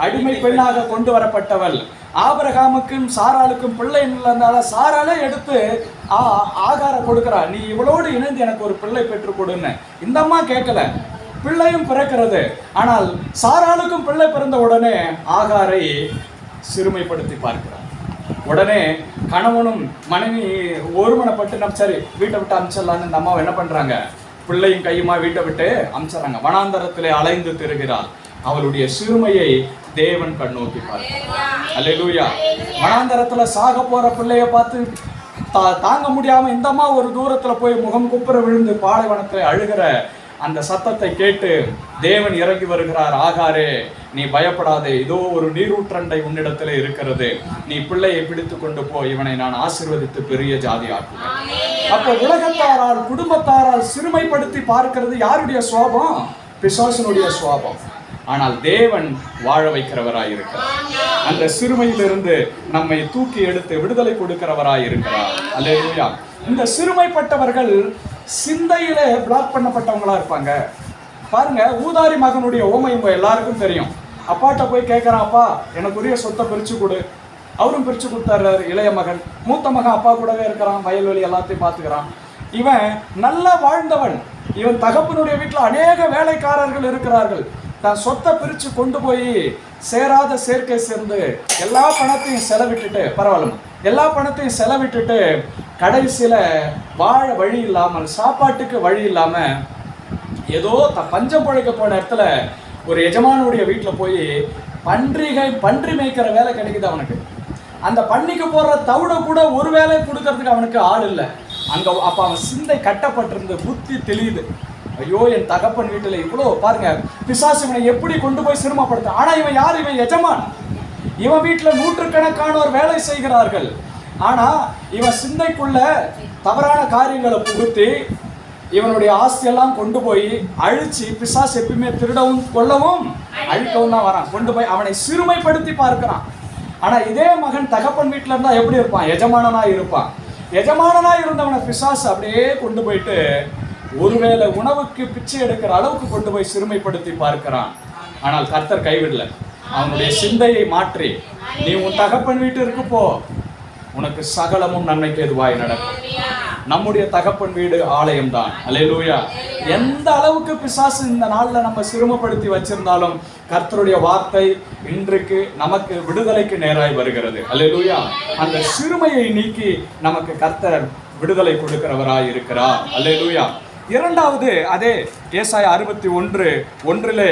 அடிமை பெண்ணாக கொண்டு வரப்பட்டவள். ஆபிரகாமுக்கும் சாராளுக்கும் பிள்ளை இல்லாதனால சாராலே எடுத்து ஆகாரம் கொடுக்குறா, நீ இவளோடு இணைந்து எனக்கு ஒரு பிள்ளை பெற்றுக் கொடுன்னு. இந்த அம்மா கேட்கல, பிள்ளையும் பிறக்கிறது. ஆனால் சாராளுக்கும் பிள்ளை பிறந்த உடனே ஆகாரை சிறுமைப்படுத்தி பார்க்கிறார். உடனே கணவனும் மனைவி ஒருமனப்பட்டு நம்ம சரி வீட்டை விட்டு அமிச்சிடலான்னு இந்த அம்மாவை என்ன பண்றாங்க, பிள்ளையும் கையுமா வீட்டை விட்டு அமிச்சிடறாங்க. வனாந்தரத்திலே அலைந்து திரிகிறாள். அவளுடைய சிறுமையை தேவன் கண்ணோக்கி பார்க்கிறார். அல்லேலூயா. வனாந்தரத்துல சாக போற பிள்ளைய பார்த்து தாங்க முடியாம இந்த அம்மா ஒரு தூரத்துல போய் முகம் குப்புற விழுந்து பாலைவனத்தை அழுகிற அந்த சத்தத்தை கேட்டு தேவன் இறங்கி வருகிறார். ஆகாரே, நீ பயப்படாதே, இதோ ஒரு நீரூற்றண்டை உன்னிடத்துல இருக்கிறது, நீ பிள்ளையை பிடித்து கொண்டு போ, இவனை நான் ஆசீர்வதித்து பெரிய ஜாதி ஆக்குவேன். அப்ப உலகத்தாரால் குடும்பத்தாரால் சிறுமைப்படுத்தி பார்க்கிறது யாருடைய சுவாபம்? பிசாசனுடைய சுவாபம். ஆனால் தேவன் வாழ வைக்கிறவராய் இருக்கிறார். அந்த சிறுமையிலிருந்து நம்மை தூக்கி எடுத்து விடுதலை கொடுக்கிறவராய் இருக்கிறார். அல்லேலூயா. இந்த சிறுமைப்பட்டவர்கள் சிந்தையிலே பிளாக் பண்ணப்பட்டவங்களா இருப்பாங்க. பாருங்க, ஊதாரி மகனுடைய ஓமை உங்க எல்லாருக்கும் தெரியும். அப்பாட்ட போய் கேட்கிறான், அப்பா எனக்குரிய சொத்தை பிரிச்சு கொடு. அவரும் பிரிச்சு கொடுத்தாரு. இளைய மகன், மூத்த மகன் அப்பா கூடவே இருக்கிறான், வயல்வெளி எல்லாத்தையும் பார்த்துக்கிறான். இவன் நல்லா வாழ்ந்தவன். இவன் தகப்பனுடைய வீட்டில் அநேக வேலைக்காரர்கள் இருக்கிறார்கள். தான் சொத்தை பிரித்து கொண்டு போய் சேராத சேர்க்கை சேர்ந்து எல்லா பணத்தையும் செலவிட்டுட்டு, பரவாயில்ல, எல்லா பணத்தையும் செலவிட்டுட்டு கடைசியில் வாழ வழி இல்லாமல், சாப்பாட்டுக்கு வழி இல்லாமல், ஏதோ பஞ்சம் பழைக்க போன இடத்துல ஒரு எஜமானுடைய வீட்டில் போய் பன்றி மேய்க்கிற வேலை கிடைக்குது அவனுக்கு. அந்த பன்னிக்கு போடுற தவிட கூட ஒரு வேலை கொடுக்கறதுக்கு அவனுக்கு ஆள் இல்லை அங்கே. அப்போ அவன் சிந்தை கட்டப்பட்டிருந்து புத்தி தெளியுது. ஐயோ, என் தகப்பன் வீட்டில் இவ்வளோ பாருங்க, பிசாசு இவனை எப்படி கொண்டு போய் சிரமப்படுத்த. ஆனால் இவன் யார்? இவன் எஜமான். இவன் வீட்டில் நூற்றுக்கணக்கானோர் வேலை செய்கிறார்கள். ஆனால் இவன் சிந்தைக்குள்ள தவறான காரியங்களை புகுத்தி இவனுடைய ஆஸ்தியெல்லாம் கொண்டு போய் அழிச்சு, பிசாசு எப்பயுமே திருடவும் கொல்லவும் அழிக்கவும் தான் வரான். கொண்டு போய் அவனை சிறுமைப்படுத்தி பார்க்கிறான். ஆனால் இதே மகன் தகப்பன் வீட்டில் இருந்தால் எப்படி இருப்பான்? எஜமானனாக இருப்பான். எஜமானனாக இருந்தவனை பிசாசு அப்படியே கொண்டு போயிட்டு ஒருவேளை உணவுக்கு பிச்சை எடுக்கிற அளவுக்கு கொண்டு போய் சிறுமைப்படுத்தி பார்க்கிறான். ஆனால் கர்த்தர் கைவிடல. அவனுடைய சிந்தையை மாற்றி, நீ உன் தகப்பன் வீட்டிற்கு போ, உனக்கு சகலமும் நன்மைக்கு எதுவாய் நடக்கும். நம்முடைய தகப்பன் வீடு ஆலயம் தான். அல்லேலூயா. எந்த அளவுக்கு பிசாசு இந்த நாளில் நம்ம சிறுமப்படுத்தி வச்சிருந்தாலும் கர்த்தருடைய வார்த்தை இன்றைக்கு நமக்கு விடுதலைக்கு நேராய் வருகிறது. அல்லேலூயா. அந்த சிறுமையை நீக்கி நமக்கு கர்த்தர் விடுதலை கொடுக்கிறவராய் இருக்கிறார். அல்லேலூயா. இரண்டாவது, அதே ஏசாயா 61:1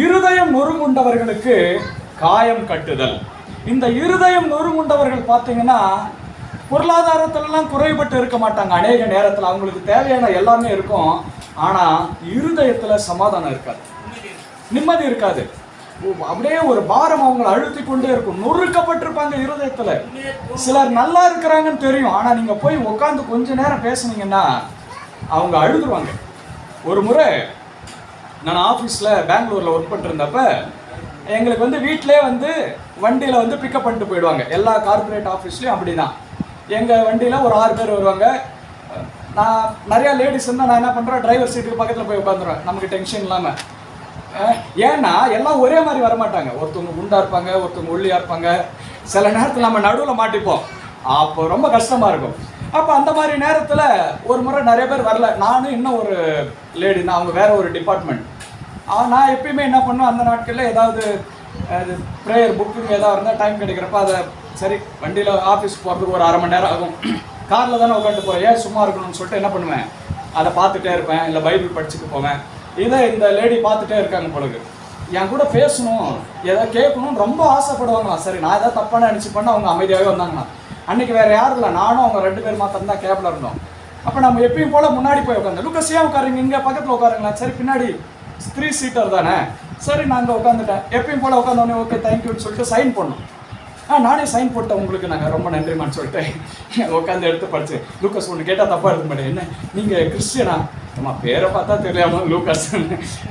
இருதயம் நொறுங்குண்டவர்களுக்கு காயம் கட்டுதல். இந்த இருதயம் நொறுங்குண்டவர்கள் பார்த்தீங்கன்னா பொருளாதாரத்திலலாம் குறைபட்டு இருக்க மாட்டாங்க. அநேக நேரத்தில் அவங்களுக்கு தேவையான எல்லாமே இருக்கும். ஆனால் இருதயத்தில் சமாதானம் இருக்காது, நிம்மதி இருக்காது. அப்படியே ஒரு பாரம் அவங்களை அழுத்தி கொண்டே இருக்கும். நொறுக்கப்பட்டிருப்பாங்க இருதயத்தில். சிலர் நல்லா இருக்கிறாங்கன்னு தெரியும். ஆனால் நீங்கள் போய் உட்காந்து கொஞ்ச நேரம் பேசுனீங்கன்னா அவங்க அழுதுருவாங்க. ஒரு முறை நான் ஆஃபீஸில் பெங்களூரில் ஒர்க் பண்ணிருந்தப்ப எங்களுக்கு வீட்டிலே வண்டியில் பிக்கப் பண்ணிட்டு போயிடுவாங்க. எல்லா கார்பரேட் ஆஃபீஸ்லேயும் அப்படி தான். எங்கள் வண்டியில் ஒரு 6 பேர் வருவாங்க. நான் நிறையா லேடிஸ் இருந்தால் நான் என்ன பண்ணுறேன், டிரைவர் சீட்டுக்கு பக்கத்தில் போய் உட்காந்துருவேன், நமக்கு டென்ஷன் இல்லாமல். ஏன்னா எல்லாம் ஒரே மாதிரி வரமாட்டாங்க. ஒருத்தவங்க குண்டாக இருப்பாங்க, ஒருத்தவங்க ஒல்லியாக இருப்பாங்க. சில நேரத்தில் நம்ம நடுவில் மாட்டிப்போம். அப்போ ரொம்ப கஷ்டமாக இருக்கும். அப்போ அந்த மாதிரி நேரத்தில் ஒரு முறை நிறைய பேர் வரல. நானும் இன்னும் ஒரு லேடி தான், அவங்க வேறு ஒரு டிபார்ட்மெண்ட். நான் எப்பயுமே என்ன பண்ணுவேன், அந்த நாட்களில் ஏதாவது ப்ரேயர் புக்கிங் ஏதாவது இருந்தால் டைம் கிடைக்கிறப்ப அதை சரி வண்டியில் ஆஃபீஸ் போகிறதுக்கு ஒரு 1/2 மணி நேரம் ஆகும். காரில் தானே உட்காந்து போகிறேன், ஏன் சும்மா இருக்கணும்னு சொல்லிட்டு என்ன பண்ணுவேன், அதை பார்த்துட்டே இருப்பேன். இல்லை பைபிள் படிச்சுட்டு போவேன். இதை இந்த லேடி பார்த்துட்டே இருக்காங்க பொழுது. என் கூட பேசணும், எதாவது கேட்கணும்னு ரொம்ப ஆசைப்படுவாங்களாம். சரி, நான் எதாவது தப்பான நினச்சி பண்ண அவங்க அமைதியாகவே வந்தாங்கண்ணா. அன்றைக்கி வேறு யாரும் இல்லை, நானும் அவங்க 2 பேர் மாத்திரம் தான் கேபில் இருந்தோம். அப்போ நம்ம எப்பயும் போல் முன்னாடி போய் உட்காந்து, லுக்கஸ் ஏன் உட்காருங்க, இங்கே பக்கத்தில் உட்காருங்களா, சரி பின்னாடி 3 சீட்டர் தானே, சரி நான் அங்கே உட்காந்துட்டேன். எப்பயும் போல் உட்காந்தோடனே ஓகே தேங்க்யூன்னு சொல்லிட்டு சைன் பண்ணோம். நானே சைன் போட்டேன், உங்களுக்கு நாங்கள் ரொம்ப நன்றிமான்னு சொல்லிட்டு உட்காந்து எடுத்து படித்தேன். லூக்கஸ் ஒன்று கேட்டால் தப்பாக இருக்க மாட்டேன், என்ன நீங்கள் கிறிஸ்டியனா? அம்மா பேரை பார்த்தா தெரியாமல் லூக்கஸ்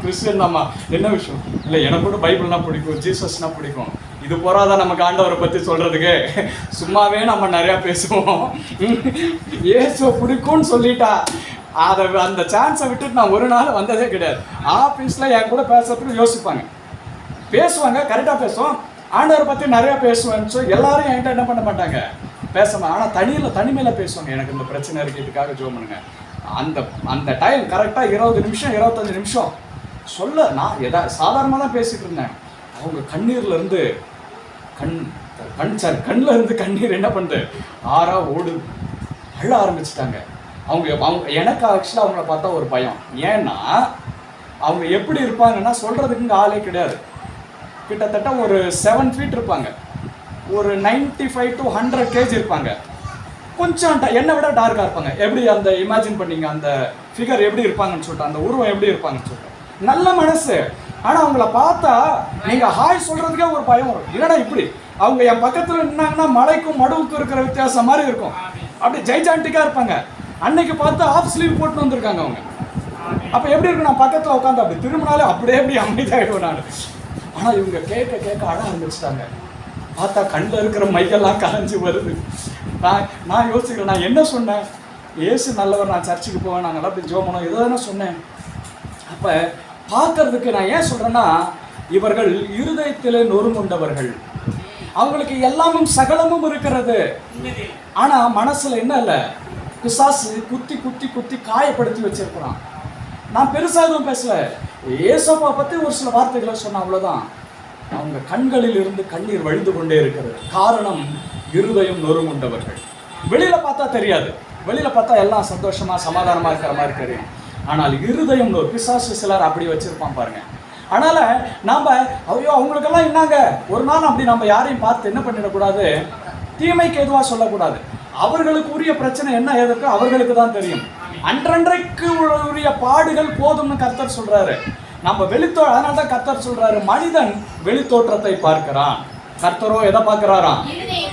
கிறிஸ்டியன் தாம்மா, என்ன விஷயம்? இல்லை எனக்கு கூட பைபிள்னா பிடிக்கும், ஜீசஸ்னா பிடிக்கும். இது போறாதான் நமக்கு ஆண்டவரை பற்றி சொல்கிறதுக்கு, சும்மாவே நம்ம நிறையா பேசுவோம். ஏசுவை பிடிக்கும்னு சொல்லிட்டா அதை அந்த சான்ஸை விட்டுட்டு நான் ஒரு நாள் வந்ததே கிடையாது. ஆஃபீஸில் என் கூட பேசுறதுக்கு யோசிப்பாங்க, பேசுவாங்க, கரெக்டாக பேசுவோம். ஆண்டவரை பற்றி நிறையா பேசுவேன்னு சொல்லி எல்லாரும் என்கிட்ட என்ன பண்ண மாட்டாங்க, ஆனால் தனிமையில் பேசுவாங்க. எனக்கு இந்த பிரச்சனை இருக்குது, இதுக்காக ஜெபம் பண்ணுங்க. அந்த டைம் கரெக்டாக 20 நிமிஷம் 25 நிமிஷம் சொல்ல நான் சாதாரணமாக தான் பேசிகிட்டு இருந்தேன். அவங்க கண்ணீர்லேருந்து கண்ணில் இருந்து கண்ணீர் என்ன பண்ணுது, ஓடு அழ ஆரம்பிச்சிட்டாங்க. அவங்க எனக்கு ஆக்சுவலாக அவங்கள பார்த்தா ஒரு பயம். ஏன்னா அவங்க எப்படி இருப்பாங்கன்னா சொல்கிறதுக்கு இங்கே ஆளே கிடையாது. கிட்டத்தட்ட ஒரு 7 feet இருப்பாங்க, ஒரு 95 to 100 kg இருப்பாங்க. கொஞ்சம் என்னை விட டார்க்காக இருப்பாங்க. எப்படி அந்த இமேஜின் பண்ணிங்க அந்த ஃபிகர் எப்படி இருப்பாங்கன்னு சொல்லிட்டு, அந்த உருவம் எப்படி இருப்பாங்கன்னு சொல்லிட்டு. நல்ல மனசு. ஆனால் அவங்கள பார்த்தா நீங்கள் ஹாய் சொல்கிறதுக்கே ஒரு பயம் வரும். இல்லைடா இப்படி அவங்க என் பக்கத்தில் நின்னாங்கன்னா மலைக்கும் மடுவுக்கும் இருக்கிற வித்தியாசம் மாதிரி இருக்கும். அப்படி ஜெய்ஜாண்டிக்காக இருப்பாங்க. அன்னைக்கு பார்த்து ஆஃப் ஸ்லீவ் போட்டு வந்திருக்காங்க அவங்க. அப்போ எப்படி இருக்கு, நான் பக்கத்தில் உட்காந்து அப்படி திரும்பினாலே அப்படியே எப்படி அமைதியாகிடுவேன் நான். ஆனால் இவங்க கேட்க அழ ஆரம்பிச்சிட்டாங்க. பார்த்தா கண்ணில் இருக்கிற மையெல்லாம் கலைஞ்சி வருது. நான் யோசிக்கிறேன், நான் என்ன சொன்னேன்? ஏசு நல்லவர், நான் சர்ச்சுக்கு போவேன், நாங்கள் அப்படி ஜோமனோ ஏதோ தானே சொன்னேன். அப்போ பார்க்கறதுக்கு நான் ஏன் சொல்கிறேன்னா, இவர்கள் இருதயத்திலே நொறுங்குண்டவர்கள். அவங்களுக்கு எல்லாமும் சகலமும் இருக்கிறது. ஆனால் மனசில் என்ன இல்லை, பிசாசு குத்தி குத்தி குத்தி காயப்படுத்தி வச்சிருக்கிறான். நான் பெருசாக எதுவும் பேசல, ஏசப்பா பற்றி ஒரு சில வார்த்தைகளை சொன்னேன், அவ்வளோதான். அவங்க கண்களில் இருந்து கண்ணீர் வழிந்து கொண்டே இருக்கிறது. காரணம், இருதயம் நொறுங்குண்டவர்கள். வெளியில் பார்த்தா தெரியாது, வெளியில் பார்த்தா எல்லாம் சந்தோஷமாக சமாதானமாக இருக்கிற மாதிரி தெரியும். ஆனால் இருதயம் பிசாசு சிலர் அப்படி வச்சுருப்பான் பாருங்க. அதனால் நாம் ஐயோ அவங்களுக்கெல்லாம் என்னங்க ஒரு நாள் அப்படி நம்ம யாரையும் பார்த்து என்ன பண்ணிடக்கூடாது, தீமைக்கு எதுவாக சொல்லக்கூடாது. அவர்களுக்கு உரிய பிரச்சனை என்ன எதற்கு அவர்களுக்கு தான் தெரியும். அன்றன்றைக்கு உரிய பாடுகள் போதும்னு கர்த்தர் சொல்றாரு. நம்ம அதனால தான் கர்த்தர் சொல்றாரு, மனிதன் வெளித்தோற்றத்தை பார்க்கிறான், கர்த்தரோ எதை பார்க்கிறாராம்,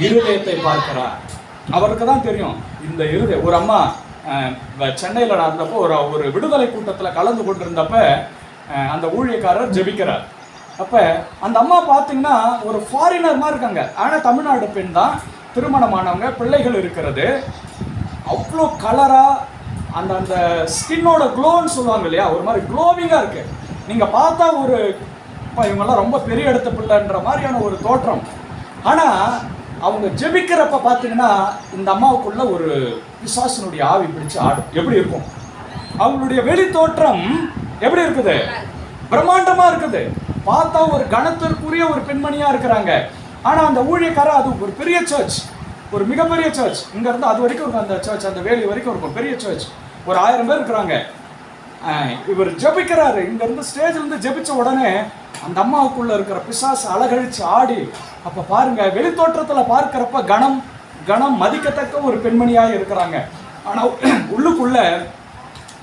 இருதயத்தை பார்க்கிறார். அவருக்கு தான் தெரியும் இந்த இருதயம். ஒரு அம்மா சென்னையில் நடந்தப்போ ஒரு விடுதலை கூட்டத்தில் கலந்து கொண்டிருந்தப்ப அந்த ஊழியக்காரர் ஜெபிக்கிறார். அப்போ அந்த அம்மா பார்த்தீங்கன்னா ஒரு ஃபாரினர் மாதிரி இருக்காங்க. ஆனால் தமிழ்நாடு பெண் தான், திருமணமானவங்க, பிள்ளைகள் இருக்கிறது. அவ்வளோ கலராக அந்த அந்த ஸ்கின்னோட க்ளோன்னு சொல்லுவாங்க இல்லையா, ஒரு மாதிரி க்ளோவிங்காக இருக்குது. நீங்கள் பார்த்தா ஒரு இவங்கெல்லாம் ரொம்ப பெரிய இடத்த பிள்ளைன்ற மாதிரியான ஒரு தோற்றம். ஆனால் அவங்க ஜெபிக்கிறப்ப பார்த்தீங்கன்னா இந்த அம்மாவுக்குள்ள ஒரு பிசாசினுடைய ஆவி பிடிச்சு ஆடும். எப்படி இருக்கும் அவங்களுடைய வெளி தோற்றம், எப்படி இருக்குது, பிரம்மாண்டமாக இருக்குது. பார்த்தா ஒரு கணத்திற்குரிய ஒரு பெண்மணியாக இருக்கிறாங்க. ஆனால் அந்த ஊழியக்காரர், அது ஒரு பெரிய சர்ச், ஒரு மிகப்பெரிய சர்ச். இங்கேருந்து அது வரைக்கும் இருக்கும் அந்த சர்ச், அந்த வேலி வரைக்கும் இருக்கும், பெரிய சர்ச். ஒரு 1000 பேர் இருக்கிறாங்க. இவர் ஜபிக்கிறாரு. இங்கேருந்து ஸ்டேஜ்லேருந்து ஜபிச்ச உடனே அந்த அம்மாவுக்குள்ளே இருக்கிற பிசாசு அழகழிச்சு ஆடி. அப்போ பாருங்க, வெளித்தோற்றத்தில் பார்க்குறப்ப கணம் மதிக்கத்தக்க ஒரு பெண்மணியாக இருக்கிறாங்க. ஆனால் உள்ளுக்குள்ள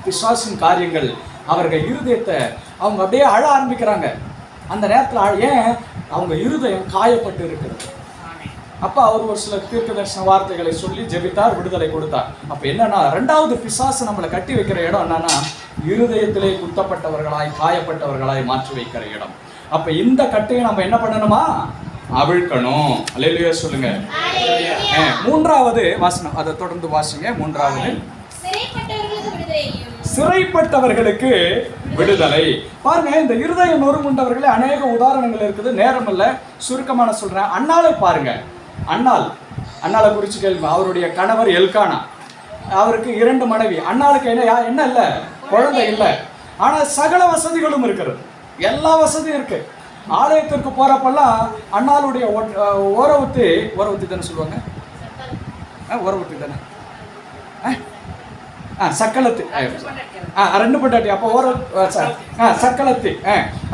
பிசாசின் காரியங்கள் அவர்கள் இருதயத்தை அவங்க அப்படியே அழ ஆரம்பிக்கிறாங்க. அந்த நேரத்தில் ஏன் அவங்க இருதயம் காயப்பட்டு இருக்கிறது. அப்போ அவர் ஒரு சில தீர்க்க தரிசன வார்த்தைகளை சொல்லி ஜெபித்தார், விடுதலை கொடுத்தார். அப்போ என்னன்னா, 2வது பிசாசு நம்மளை கட்டி வைக்கிற இடம் என்னன்னா, இருதயத்திலே குத்தப்பட்டவர்களாய் காயப்பட்டவர்களாய் மாற்றி வைக்கிற இடம். அப்போ இந்த கட்டையை நம்ம என்ன பண்ணணுமா, அவிழ்க்கணும். அல்லேலூயா சொல்லுங்க. 3வது வாசனம், அதை தொடர்ந்து வாசிங்க. 3வது, சிறைப்பட்டவர்களுக்கு விடுதலை. பாருங்க, இந்த இருதயம் நொறுங்குண்டவர்களே அநேக உதாரணங்கள் இருக்குது. நேரம் இல்லை, சுருக்கமான சொல்றேன். அன்னாளை பாருங்க. அன்னாளை குறிச்சு கேள்வி. அவருடைய கணவர் எல்கானா, அவருக்கு 2 மனைவி. அன்னாளுக்கு என்ன இல்லை, குழந்தை இல்லை. ஆனால் சகல வசதிகளும் இருக்கிறது, எல்லா வசதியும் இருக்கு. ஆலயத்திற்கு போறப்பெல்லாம் அன்னாளுடைய ஓரவத்தி தானே சொல்லுவாங்க, ஓரவத்தி தானே, சக்களத்தி, 2 பொண்டாட்டி. அப்போ சக்களத்தி.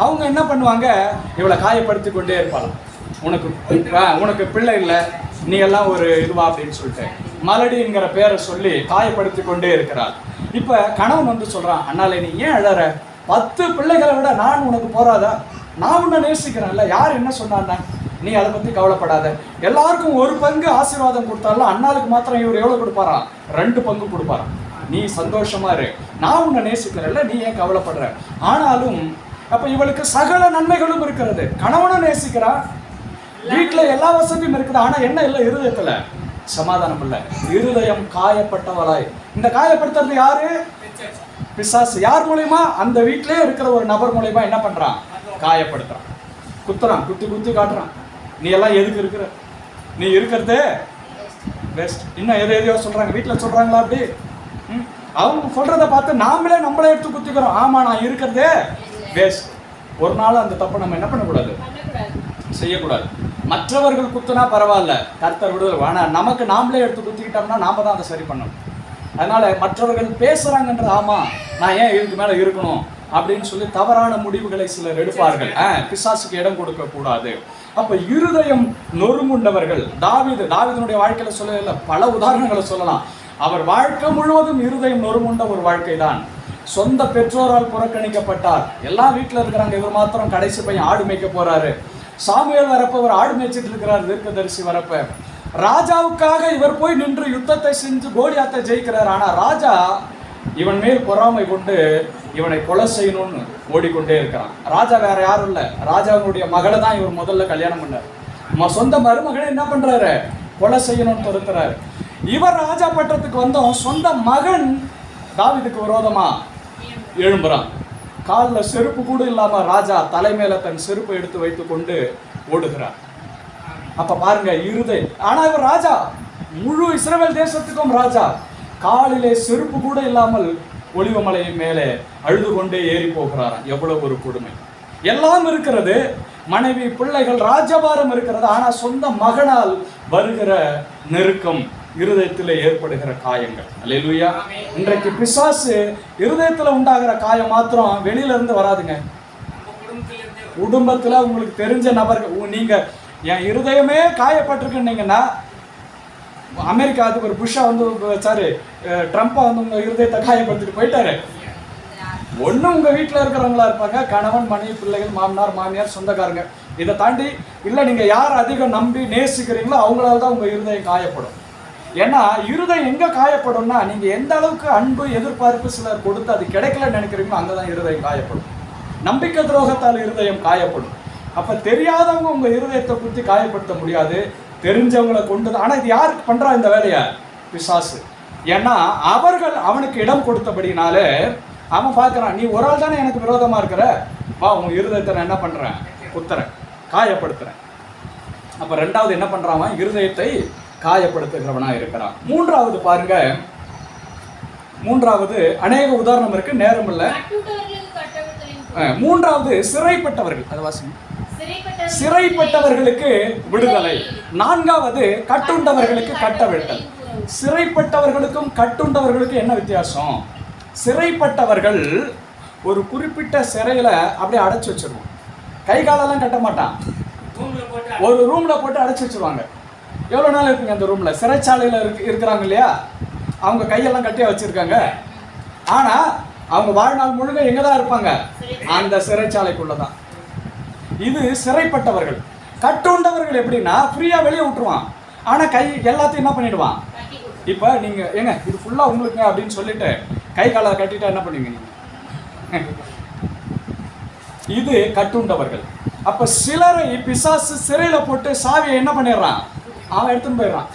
அவங்க என்ன பண்ணுவாங்க, இவளை காயப்படுத்தி கொண்டே இருப்பாள். உனக்கு பிள்ளை இல்லை, நீ எல்லாம் ஒரு இதுவா அப்படின்னு சொல்லிட்டு மலடிங்கிற பேரை சொல்லி காயப்படுத்தி கொண்டே இருக்கிறாள். இப்போ கணவன் வந்து சொல்கிறான், அண்ணாலே நீ ஏன் அழற, 10 பிள்ளைகளை விட நான் உனக்கு போறாதா, நான் உன்னை நேசிக்கிறேன்ல, யார் என்ன சொன்னான்னா, நீ அதை பற்றி கவலைப்படாத. எல்லாருக்கும் 1 பங்கு ஆசீர்வாதம் கொடுத்தாலும் அண்ணாளுக்கு மாத்திரம் இவர் எவ்வளோ கொடுப்பாராம், 2 பங்கு கொடுப்பாராம். நீ சந்தோஷமா இரு, நான் உன்னை நேசிக்கிறேன்ல, நீ ஏன் கவலைப்படுற. ஆனாலும் அப்போ இவளுக்கு சகல நன்மைகளும் இருக்கிறது, கணவனும் நேசிக்கிறா, வீட்டில் எல்லா வசதியும் இருக்குது. ஆனால் என்ன இல்லை, இருதயத்தில் சமாதானம் இல்லை. இருதயம் காயப்பட்டவளாய். இந்த காயப்படுத்துறது யாரு, பிசாசு. யார் மூலயமா, அந்த வீட்டிலே இருக்கிற ஒரு நபர் மூலயமா என்ன பண்றான், காயப்படுத்துறான், குத்துறான், குத்தி காட்டுறான். நீ எல்லாம் எதுக்கு இருக்கிற, நீ இருக்கிறது பெஸ்ட். இன்னும் எதையோ சொல்றாங்க, வீட்டில் சொல்றாங்களா அப்படி? அவங்க சொல்றதை பார்த்து நம்மளே எடுத்து குத்திக்கிறோம். ஆமா நான் இருக்கிறதே பெஸ்ட். ஒரு நாள் அந்த தப்பை நம்ம என்ன பண்ணக்கூடாது, செய்யக்கூடாது. மற்றவர்கள் குத்துனா பரவாயில்ல, கர்த்தர் விடுதலை. ஆனால் நமக்கு நாமளே எடுத்து குத்திக்கிட்டோம்னா நாம தான் அதை சரி பண்ணணும். அதனால மற்றவர்கள் பேசுறாங்கன்றது ஆமா நான் ஏன் இதுக்கு மேல இருக்கணும் அப்படின்னு சொல்லி தவறான முடிவுகளை சிலர் எடுப்பார்கள். பிசாசுக்கு இடம் கொடுக்க கூடாது. அப்ப இருதயம் நொறுங்குண்டவர்கள். தாவீதுனுடைய வாழ்க்கையில சொல்லல, பல உதாரணங்களை சொல்லலாம். அவர் வாழ்க்கை முழுவதும் இருதயம் நொறுங்குண்ட ஒரு வாழ்க்கை தான். சொந்த பெற்றோரால் புறக்கணிக்கப்பட்டார். எல்லாம் வீட்டில் இருக்கிறாங்க, இவர் மாத்திரம் கடைசி பையன் ஆடு மேய்க்க போறாரு. சாமுவேல் வரப்ப அவர் ஆடு மேய்ச்சிட்டு இருக்கிறார், தீர்க்கதரிசி வரப்ப. ராஜாவுக்காக இவர் போய் நின்று யுத்தத்தை செஞ்சு கோலியாத்தை ஜெயிக்கிறார். ஆனா ராஜா இவன் மேல் பொறாமை கொண்டு இவனை கொலை செய்யணும்னு ஓடிக்கொண்டே இருக்கிறான். ராஜா வேற யாரும் இல்ல, ராஜாவுடைய மகளை தான் இவர் முதல்ல கல்யாணம் பண்ணார். சொந்த மருமகளை என்ன பண்றாரு, கொலை செய்யணும்னு துரத்துறாரு. இவர் ராஜா பட்டத்துக்கு வந்தோம், சொந்த மகன் தாவீதுக்கு விரோதமா எழும்புறான். காலில் செருப்பு கூட இல்லாம ராஜா தலைமையில தன் செருப்பை எடுத்து வைத்து கொண்டு ஓடுகிறார். அப்ப பாருங்க இருதயம். ஆனா இவர் ராஜா, முழு இஸ்ரவேல் தேசத்துக்கும் ராஜா, காலிலே செருப்பு கூட இல்லாமல் ஒலிவமலையின் மேலே அழுது கொண்டே ஏறி போகிறாராம். எவ்வளவு ஒரு கொடுமை. எல்லாம் இருக்கிறது, மனைவி பிள்ளைகள் ராஜபாரம் இருக்கிறது. ஆனா சொந்த மகனால் வருகிற நெருக்கம், இருதயத்தில் ஏற்படுகிற காயங்கள். அல்லேலூயா. இன்றைக்கு பிசாசு இருதயத்தில் உண்டாகிற காயம் மாத்திரம் வெளியில இருந்து வராதுங்க. குடும்பத்துல உங்களுக்கு தெரிஞ்ச நபர்கள், நீங்க என் இருதயமே காயப்பட்டிருக்குன்னீங்கன்னா, அமெரிக்கா அதிபர் புஷ்ஷா வந்து வச்சாரு, ட்ரம்ப்பா வந்து உங்க இருதயத்தை காயப்படுத்திட்டு போயிட்டாரு. ஒன்றும் உங்க வீட்டில் இருக்கிறவங்களா இருப்பாங்க, கணவன் மனைவி பிள்ளைகள் மாமனார் மாமியார் சொந்தக்காரங்க. இதை தாண்டி இல்லை, நீங்க யார் அதிகம் நம்பி நேசிக்கிறீங்களோ அவங்களால தான் உங்க இருதயம் காயப்படும். ஏன்னா இருதயம் எங்க காயப்படும்னா, நீங்க எந்த அளவுக்கு அன்பு எதிர்பார்ப்பு சிலர் கொடுத்து அது கிடைக்கலன்னு நினைக்கிறீங்களோ அங்கதான் இருதயம் காயப்படும். நம்பிக்கை துரோகத்தால் இருதயம் காயப்படும். அப்ப தெரியாதவங்க உங்க இருதயத்தை குத்தி காயப்படுத்த முடியாது, தெரிஞ்சவங்களை கொண்டு. ஆனா இது யாருக்கு பண்றா இந்த வேலையை? பிசாசு. ஏன்னா அவர்கள் அவனுக்கு இடம் கொடுத்தபடினாலே அவன் பார்க்கறான், நீ ஒரு ஆள் தானே எனக்கு விரோதமா இருக்கிற, வா உன் இருதயத்தை நான் என்ன பண்றேன், குத்துறேன், காயப்படுத்துறேன். அப்ப ரெண்டாவது என்ன பண்றான், இருதயத்தை காயப்படுத்துகிறவனா இருக்கிறான். மூன்றாவது பாருங்க, மூன்றாவது அநேக உதாரணம் இருக்கு, நேரம் இல்லை. மூன்றாவது சிறைப்பட்டவர்கள், அது வாசிங்க. சிறைப்பட்டவர்களுக்கு விடுதலை. நான்காவது கட்டுண்டவர்களுக்கு கட்டவிழ்த்தல். சிறைப்பட்டவர்களுக்கும் கட்டுண்டவர்களுக்கும் என்ன வித்தியாசம்? சிறைப்பட்டவர்கள் ஒரு குறிப்பிட்ட சிறையில அப்படியே அடைச்சு வச்சிருவோம், கை காலெல்லாம் கட்ட மாட்டான், ஒரு ரூம்ல போட்டு அடைச்சு வச்சிருவாங்க. எவ்வளவு நாள் இருக்குங்க அந்த ரூம்ல? சிறைச்சாலையில இருக்கிறாங்க இல்லையா, அவங்க கையெல்லாம் கட்டியா வச்சிருக்காங்க. ஆனா அவங்க வாழ்நாள் முழுக்க எங்கதான் இருப்பாங்க, அந்த சிறைச்சாலைக்குள்ளதான். இது சிறைப்பட்டவர்கள். கட்டுண்டவர்கள் எப்படின்னா ஃப்ரீயா வெளியே விட்டுருவான், ஆனா கை எல்லாத்தையும் என்ன பண்ணிடுவான். இப்ப நீங்க ஏங்க இது ஃபுல்லா உங்களுக்கு அப்படின்னு சொல்லிட்டு கை காலை கட்டிட்டா என்ன பண்ணுவீங்க நீங்க? இது கட்டுண்டவர்கள். அப்ப சிலரை பிசாசு சிறையில போட்டு சாவியை என்ன பண்ணிடுறான், அவன் எடுத்துன்னு போயிடுறான்.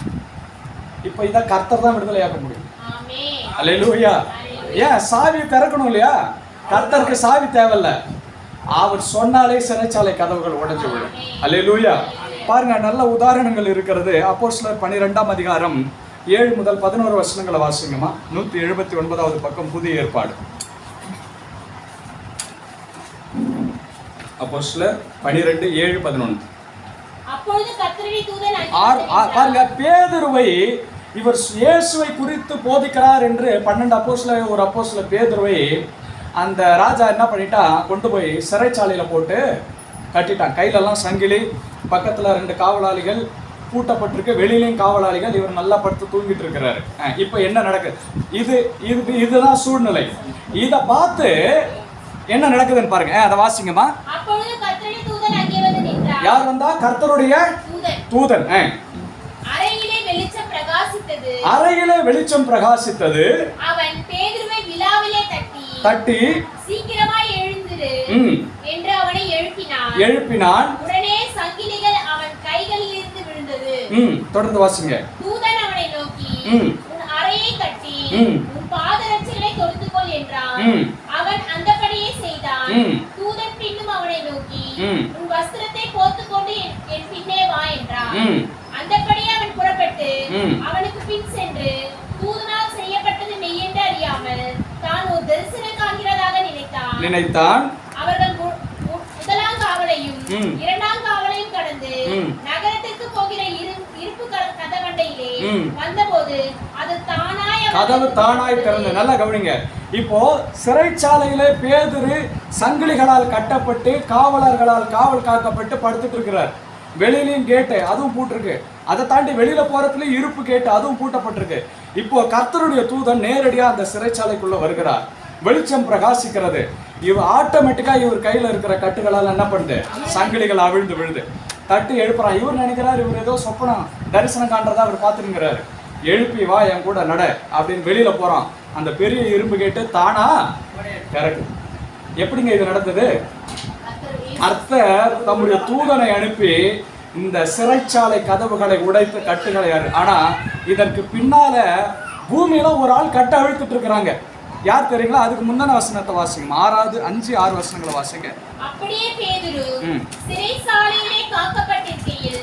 இப்ப இதை கர்த்தர் தான் விடுதலையாக்க முடியும். அல்லேலூயா. ஏன் சாவியை திறக்கணும் இல்லையா? கர்த்தருக்கு சாவி தேவையில்ல, அவர் சொன்னாலே சிறைச்சாலை கதவுகள் உடைஞ்சு விடும். அல்லேலூயா. பாருங்க, நல்ல உதாரணங்கள் இருக்கிறது. அப்போஸ்தலர் 12ஆம் அதிகாரம் 7 முதல் 11 வசனங்களை வாசிங்கம்மா. 179வது பக்கம், புதிய ஏற்பாடு. அப்போஸ்தலர் 12 7 11. பாருங்க, பேதுருவை இவர் இயேசுவை குறித்து போதிக்கிறார் என்று 12 அப்போஸ்தலர் ஒரு அப்போஸ்தலர் பேதுருவை அந்த ராஜா என்ன பண்ணிட்டான், கொண்டு போய் சிறைச்சாலையில் போட்டு கட்டிட்டான். கையிலெல்லாம் சங்கிலி, பக்கத்தில் 2 காவலாளிகள் பூட்டப்பட்டிருக்கு, வெளியிலையும் காவலாளிகள், இவர் நல்லா படுத்து தூங்கிட்டு இருக்கிறாரு. இப்போ என்ன நடக்குது? இதுதான் சூழ்நிலை. இதை பார்த்து என்ன நடக்குதுன்னு பாருங்க, அதை வாசிங்கம்மா. யார் வந்தா? கர்த்தருடைய தூதன். அறையிலே வெளிச்சம் பிரகாசித்தது. அவன் பேதுருவை விலாவிலே தட்டி சீக்கிரமாய் எழுந்திரு என்று அவனை எழுப்பினான். உடனே சங்கிலிகள் அவன் கைகளில் இருந்து விழுந்தது. தொடர்ந்து வாசிங்க. தூதன் அவனை நோக்கி, உன் அறையை கட்டி உன் பாதரட்சைகளை தொடுத்துக்கொள் என்றான். அவன் அந்தபடியே செய்தான். தூதன் பின்னும் அவனை நோக்கி, உன் வஸ்திரத்தை போர்த்துக்கொண்டு என் பின்னே வா என்றான். அந்தபடியே அவன் புறப்பட்டு அவனுக்கு பின் சென்று தூதனால் செய்யப்பட்டது மெய் என்று அறியாமல் தான் ஒரு தரிசனம் காண்கிறதாக நினைத்தான். அவர்கள் முதலாம் காவலையும் இரண்டாம் காவலையும் கடந்து நகரத்திற்கு போகிற இருப்பு கதவண்டையிலே வந்தபோது அது தானாய் திறந்து. நல்லா கவனிங்க. இப்போ சிறைச்சாலையிலே பேதுரு சங்கிலிகளால் கட்டப்பட்டு காவலர்களால் காவல் காக்கப்பட்டு படுத்துட்டு இருக்கிறார். வெளியிலையும் கேட்டு அதுவும் பூட்டிருக்கு. அதை தாண்டி வெளியில போறதுல இருப்பு கேட்டு அதுவும் பூட்டப்பட்டிருக்கு. இப்போ கர்த்தருடைய தூதன் நேரடியா அந்த சிறைச்சாலைக்குள்ள வருகிறார். வெளிச்சம் பிரகாசிக்கிறது. இவர் ஆட்டோமேட்டிக்கா இவர் கையில இருக்கிற கட்டுகளால் என்ன பண்ணுது, சங்கிலிகள் அவிழ்ந்து விழுது. தட்டி எழுப்புறான். இவர் நினைக்கிறார் இவர் ஏதோ சொப்பனம் தரிசனம் காண்றதா அவர் பார்த்துருக்கிறாரு. எழுப்பி வா என் கூட நட அப்படின்னு வெளியில போறான். அந்த பெரிய இரும்பு கேட்டு தானா திறக்கு. எப்படிங்க இது நடந்தது? கர்த்தர் தம்முடைய தூதனை அனுப்பி இந்த சிறைச்சாலை கதவுகளை உடைத்து கட்டுகளை. ஆனா இதற்கு பின்னால பூமியில ஒரு ஆள் கட்ட அழுத்திட்டு இருக்கிறாங்க. யார் தெரியுங்களா? அதுக்கு முந்தின வசனத்தை வாசிங்க. 5-6 வசனங்களை வாசிங்க. அப்படியே பேதுரு சிறைச்சாலையிலே காக்கப்பட்டிருக்கையில்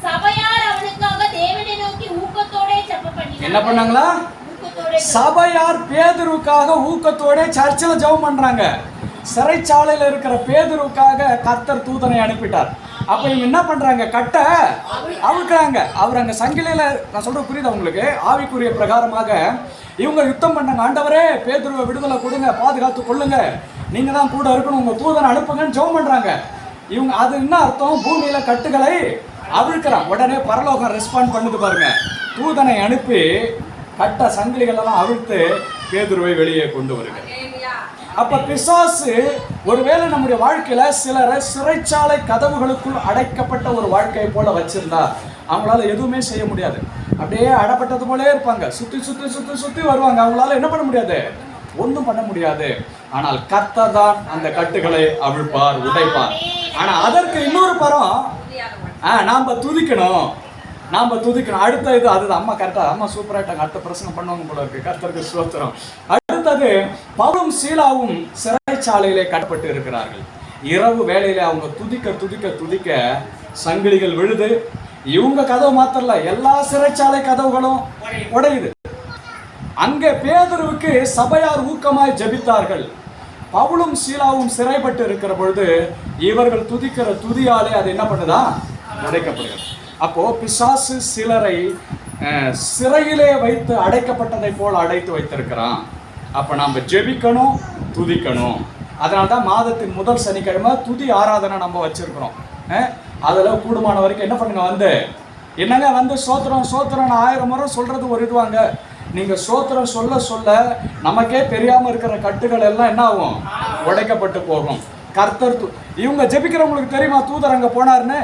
சபையார் அவனுக்காக தேவனை நோக்கி ஊக்கத்தோட ஜெபம் பண்ணினார்கள். என்ன பண்ணாங்களா? சபையார் பேதுருக்காக ஊக்கத்தோட சர்ச்சில் ஜெபம் பண்றாங்க. சிறைச்சாலையில இருக்கிற பேதுருக்காக கர்த்தர் தூதனை அனுப்பிட்டார். அப்ப இவங்க என்ன பண்றாங்க? கட்ட அவுக்குறாங்க. அவர் அங்க சங்கிலியில, நான் சொல்ற புரியுதா உங்களுக்கு? ஆவிக்குரிய பிரகாரமாக இவங்க யுத்தம் பண்ணாங்க. ஆண்டவரே பேதுருவை விடுதலை கொடுங்க, பாதுகாத்து கொள்ளுங்க, நீங்க தான் கூட இருக்கணும், உங்க தூதனை அனுப்புங்கன்னு ஜெபம் பண்றாங்க. இவங்க அது என்ன அர்த்தம்? பூமியில கட்டுகளை அவிழ்க்கிறான். உடனே பரலோகம் ரெஸ்பாண்ட் பண்ணுது பாருங்க. தூதனை அனுப்பி கட்ட சங்கிலிகள் எல்லாம் அவிழ்த்து பேதுருவை வெளியே கொண்டு வருங்க. அப்ப பிசாசு ஒருவேளை நம்முடைய வாழ்க்கையில சிலரை சிறைச்சாலை கதவுகளுக்குள் அடைக்கப்பட்ட ஒரு வாழ்க்கையை போல வச்சிருந்தா அவங்களால எதுவுமே செய்ய முடியாது. அப்படியே அடப்பட்டது போலே இருப்பாங்க. சுத்தி சுத்தி சுத்தி சுத்தி வருவாங்க. அவங்களால என்ன பண்ண முடியாது? ஒன்றும் பண்ண முடியாது. ஆனால் கர்த்தர் தான் அந்த கட்டுகளை அவிழ்ப்பார், உடைப்பார். ஆனா அதற்கு இன்னொரு பரம் நாம துதிக்கணும். அடுத்த இது அதுதான். அம்மா கரெக்டா, அம்மா சூப்பராயிட்டாங்க. அடுத்த பிரச்சனை பண்ணுவாங்க போல இருக்கு. கர்த்தருக்கு ஸ்தோத்திரம். அடுத்தது பவுலும் சீலாவும் சிறைச்சாலையிலே கட்டப்பட்டு இருக்கிறார்கள். இரவு வேளையில அவங்க துதிக்க சங்கிலிகள் விழுது. இவங்க கதவு மாத்திரல, எல்லா சிறைச்சாலை கதவுகளும் உடையுது. அங்கே பேதுருவுக்கு சபையார் ஊக்கமாய் ஜெபித்தார்கள். பவுலும் சீலாவும் சிறைப்பட்டு இருக்கிற பொழுது இவர்கள் துதிக்கிற துதியாலே அது என்ன பண்ணுதா? உடைக்கப்படுகிறது. அப்போ பிசாசு சிலரை சிறையிலே வைத்து அடைக்கப்பட்டதை போல் அடைத்து வைத்திருக்கிறான். அப்ப நாம ஜெபிக்கணும், துதிக்கணும். அதனால்தான் மாதத்தின் முதல் சனிக்கிழமை துதி ஆராதனை நம்ம வச்சிருக்கிறோம். அதுல கூடுமான வரைக்கும் என்ன பண்ணுங்க, என்னங்க சோத்திரம் 1000 முறை சொல்றது ஒரு இதுவாங்க. நீங்க சோத்திரம் சொல்ல நமக்கே தெரியாம இருக்கிற கட்டுகள் எல்லாம் என்ன ஆகும்? உடைக்கப்பட்டு போகும். கர்த்தர் இவங்க ஜெபிக்கிறவங்களுக்கு தெரியுமா தூதர் அங்க போனாருன்னு?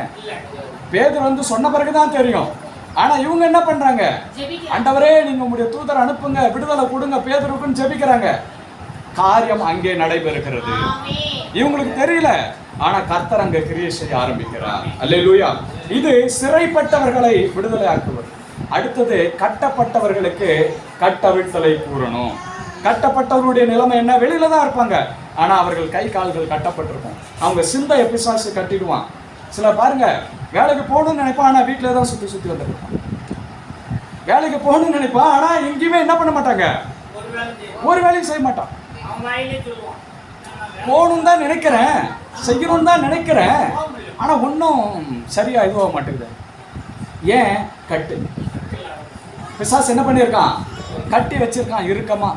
பேதுரு சொன்ன பிறகுதான் தெரியும். ஆனா இவங்க என்ன பண்றாங்க? ஆண்டவரே நீங்க உங்களுடைய தூதர் அனுப்புங்க, விடுதலை கொடுங்க பேதுருக்குன்னு ஜெபிக்கிறாங்க. காரியம் அங்கே நடைபெறுகிறது. இவங்களுக்கு தெரியல, ஆனா கர்த்தர் அங்க கிரியை செய்ய ஆரம்பிக்கிறார். அல்லேலூயா. இது சிறைப்பட்டவர்களை விடுதலை ஆக்குவது. அடுத்தது கட்டப்பட்டவர்களுக்கு கட்டவிழ்த்தலை கூறணும். கட்டப்பட்டவருடைய நிலைமை என்ன? வெளியில தான் இருப்பாங்க, ஆனா அவர்கள் கை கால்கள் கட்டப்பட்டிருக்கும். அவங்க சிந்தைய பிசாசு கட்டிடுவான். சில பாருங்க, வேலைக்கு போகணும்னு நினைப்பான், ஆனா வீட்டுல தான் சுத்தி வந்துருப்பான். வேலைக்கு போகணும்னு நினைப்பான், ஆனா எங்கேயுமே என்ன பண்ண மாட்டாங்க, ஒரு வேலையும் செய்ய மாட்டான். போகணும் தான் நினைக்கிறேன், செய்யணும் தான் நினைக்கிறேன், ஆனா ஒன்றும் சரியா இதுவாக மாட்டேங்குது. ஏன்? கட்டு. பிசாசு என்ன பண்ணியிருக்கான்? கட்டி வச்சிருக்கான் இறுக்கமா.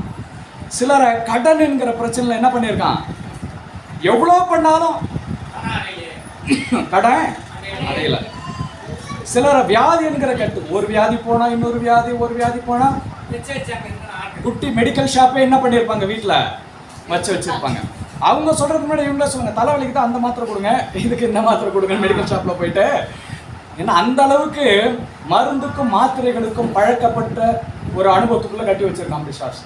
சிலரை கடன் என்கிற பிரச்சனைல என்ன பண்ணியிருக்கான்? எவ்வளோ பண்ணாலும் கடன் அடையல. சிலரை வியாதி என்கிற கட்டு. ஒரு வியாதி போனா இன்னொரு வியாதி, ஒரு வியாதி போனா குட்டி மெடிக்கல் ஷாப்பே என்ன பண்ணியிருப்பாங்க, வீட்டில் வச்சிருப்பாங்க. அவங்க சொல்றதுக்கு முன்னாடி இவங்கள சொல்லுங்க, தலைவலிக்கு தான் அந்த மாத்திரை கொடுங்க, இதுக்கு இந்த மாத்திரை கொடுங்க மெடிக்கல் ஷாப்ல போயிட்டு. ஏன்னா அந்த அளவுக்கு மருந்துக்கும் மாத்திரைகளுக்கும் பழக்கப்பட்ட ஒரு அனுபவத்துக்குள்ள கட்டி வச்சிருக்கான் பிசாசு.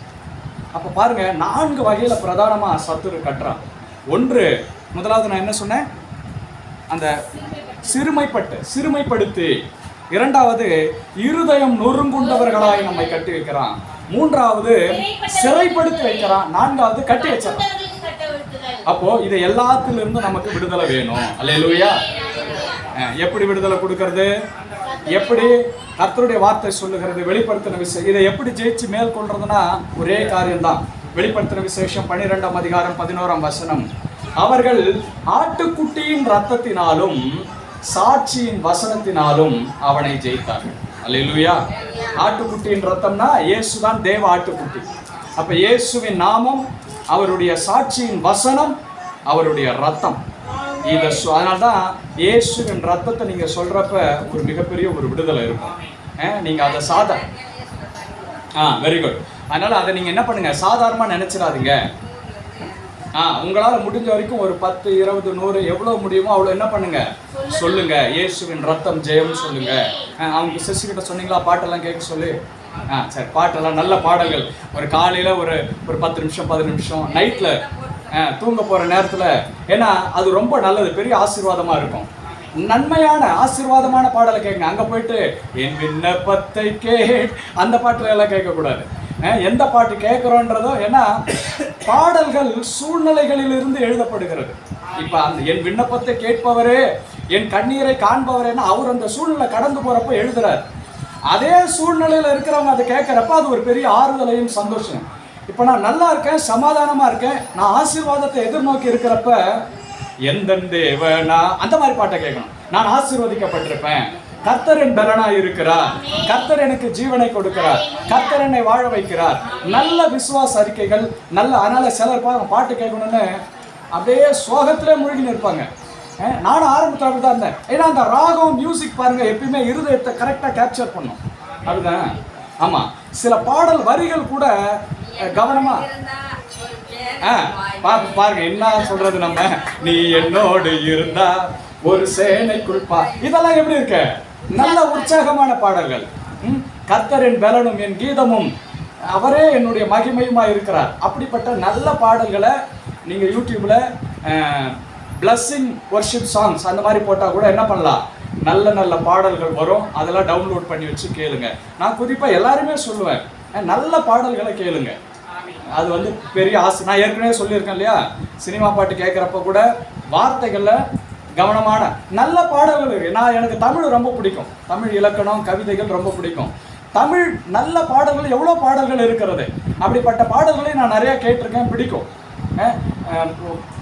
அப்ப பாருங்க, 4 வகையில பிரதானமா சத்துரு கட்டுறான். ஒன்று, முதலாவது நான் என்ன சொன்னேன், அந்த சிறுமைப்படுத்தி. இரண்டாவது, இருதயம் நொறுங்குண்டவர்களாய் நம்மை கட்டி வைக்கிறான். மூன்றாவது, சிறைப்படுத்தி வைக்கிறான். நான்காவது, கட்டி வச்சிடறான். அப்போ இது எல்லாத்திலிருந்து நமக்கு விடுதலை வேணும். அல்லேலூயா. எப்படி விடுதலை கொடுக்கறது? எப்படி கர்த்தருடைய வார்த்தை சொல்லுகிறது, வெளிப்படுத்தின விசேஷம். இதை எப்படி ஜெயிச்சு மேற்கொள்றதுன்னா ஒரே காரியம்தான். வெளிப்படுத்தின விசேஷம் 12ஆம் அதிகாரம் 11ஆம் வசனம். அவர்கள் ஆட்டுக்குட்டியின் இரத்தத்தினாலும் சாட்சியின் வசனத்தினாலும் அவனை ஜெயித்தார்கள். அல்லேலூயா. ஆட்டுக்குட்டியின் ரத்தம்னா இயேசுதான் தேவ ஆட்டுக்குட்டி. அப்ப இயேசுவின் நாமம், அவருடைய சாட்சியின் வசனம், அவருடைய ரத்தம். இதை அதனால்தான் இயேசுவின் ரத்தத்தை நீங்க சொல்றப்ப ஒரு மிகப்பெரிய ஒரு விடுதலை இருக்கும். நீங்க அதை வெரி குட். அதனால அதை நீங்க என்ன பண்ணுங்க, சாதாரணமா நினைச்சிடாதீங்க. உங்களால முடிஞ்ச வரைக்கும் ஒரு 10, 20, 100 எவ்வளவு முடியுமோ அவ்வளவு என்ன பண்ணுங்க, சொல்லுங்க. இயேசுவின் ரத்தம் ஜெயம் சொல்லுங்க. அவங்க சிஸ்டர்கிட்ட சொன்னீங்களா பாட்டெல்லாம் கேட்க சொல்லி? சரி, பாட்டெல்லாம் நல்ல பாடல்கள். ஒரு காலையில ஒரு 10 நிமிஷம் 15 நிமிஷம், நைட்ல தூங்க போற நேரத்துல, ஏன்னா அது ரொம்ப நல்லது, பெரிய ஆசீர்வாதமா இருக்கும். நன்மையான ஆசீர்வாதமான பாடலை கேட்குங்க. அங்க போயிட்டு என் விண்ணப்பத்தை அந்த பாட்டுல எல்லாம் கேட்கக்கூடாது. எந்த பாட்டு கேட்கிறோன்றதோ, ஏன்னா பாடல்கள் சூழ்நிலைகளிலிருந்து எழுதப்படுகிறது. இப்ப அந்த என் விண்ணப்பத்தை கேட்பவரே, என் கண்ணீரை காண்பவரேன்னா அவர் அந்த சூழ்நிலை கடந்து போறப்ப எழுதுறார். அதே சூழ்நிலையில இருக்கிறவங்க அதை கேட்கிறப்ப அது ஒரு பெரிய ஆறுதலையும் சந்தோஷம். இப்ப நான் நல்லா இருக்கேன், சமாதானமா இருக்கேன், நான் ஆசீர்வாதத்தை எதிர்நோக்கி இருக்கிறப்ப எந்த தேவனா அந்த மாதிரி பாட்டை கேட்கணும். நான் ஆசீர்வதிக்கப்பட்டிருப்பேன், கர்த்தர் என் பலனா இருக்கிறார், கர்த்தர் எனக்கு ஜீவனை கொடுக்கிறார், கர்த்தர் என்னை வாழ வைக்கிறார். நல்ல விசுவாச அறிக்கைகள் நல்ல. அதனால சிலர் பாட்டு கேட்கணும்னு அப்படியே சோகத்திலே மூழ்கி நிற்பாங்க. நானும் ஆரம்பத்தில் அப்படி தான் இருந்தேன். ஏன்னா அந்த ராகம் மியூசிக் பாருங்க எப்பயுமே இருதயத்தை கரெக்டாக கேப்சர் பண்ணும். அப்படிதான். ஆமா, சில பாடல் வரிகள் கூட கவனமா பாருங்க என்ன சொல்றது. நம்ம நீ என்னோடு இருந்தா ஒரு சேனைக்குள் இதெல்லாம் எப்படி இருக்க, நல்ல உற்சாகமான பாடல்கள். கர்த்தரின் பலனும் என் கீதமும் அவரே என்னுடைய மகிமையுமா இருக்கிறார். அப்படிப்பட்ட நல்ல பாடல்களை நீங்க யூடியூப்ல பிளஸ்ஸிங் வர்ஷிப் சாங்ஸ் அந்த மாதிரி போட்டா கூட என்ன பண்ணலாம், நல்ல நல்ல பாடல்கள் வரும். அதெல்லாம் டவுன்லோட் பண்ணி வச்சு கேளுங்க. நான் குறிப்பா எல்லாருமே சொல்லுவேன், நல்ல பாடல்களை கேளுங்க. அது வந்து பெரிய ஆசை. நான் ஏற்கனவே சொல்லியிருக்கேன் இல்லையா, சினிமா பாட்டு கேட்குறப்ப கூட வார்த்தைகளில் கவனமான நல்ல பாடல்கள் இருக்கு. எனக்கு தமிழ் ரொம்ப பிடிக்கும், தமிழ் இலக்கணம் கவிதைகள் ரொம்ப பிடிக்கும். தமிழ் நல்ல பாடல்கள் எவ்வளோ பாடல்கள் இருக்கிறது. அப்படிப்பட்ட பாடல்களையும் நான் நிறையா கேட்டிருக்கேன், பிடிக்கும்.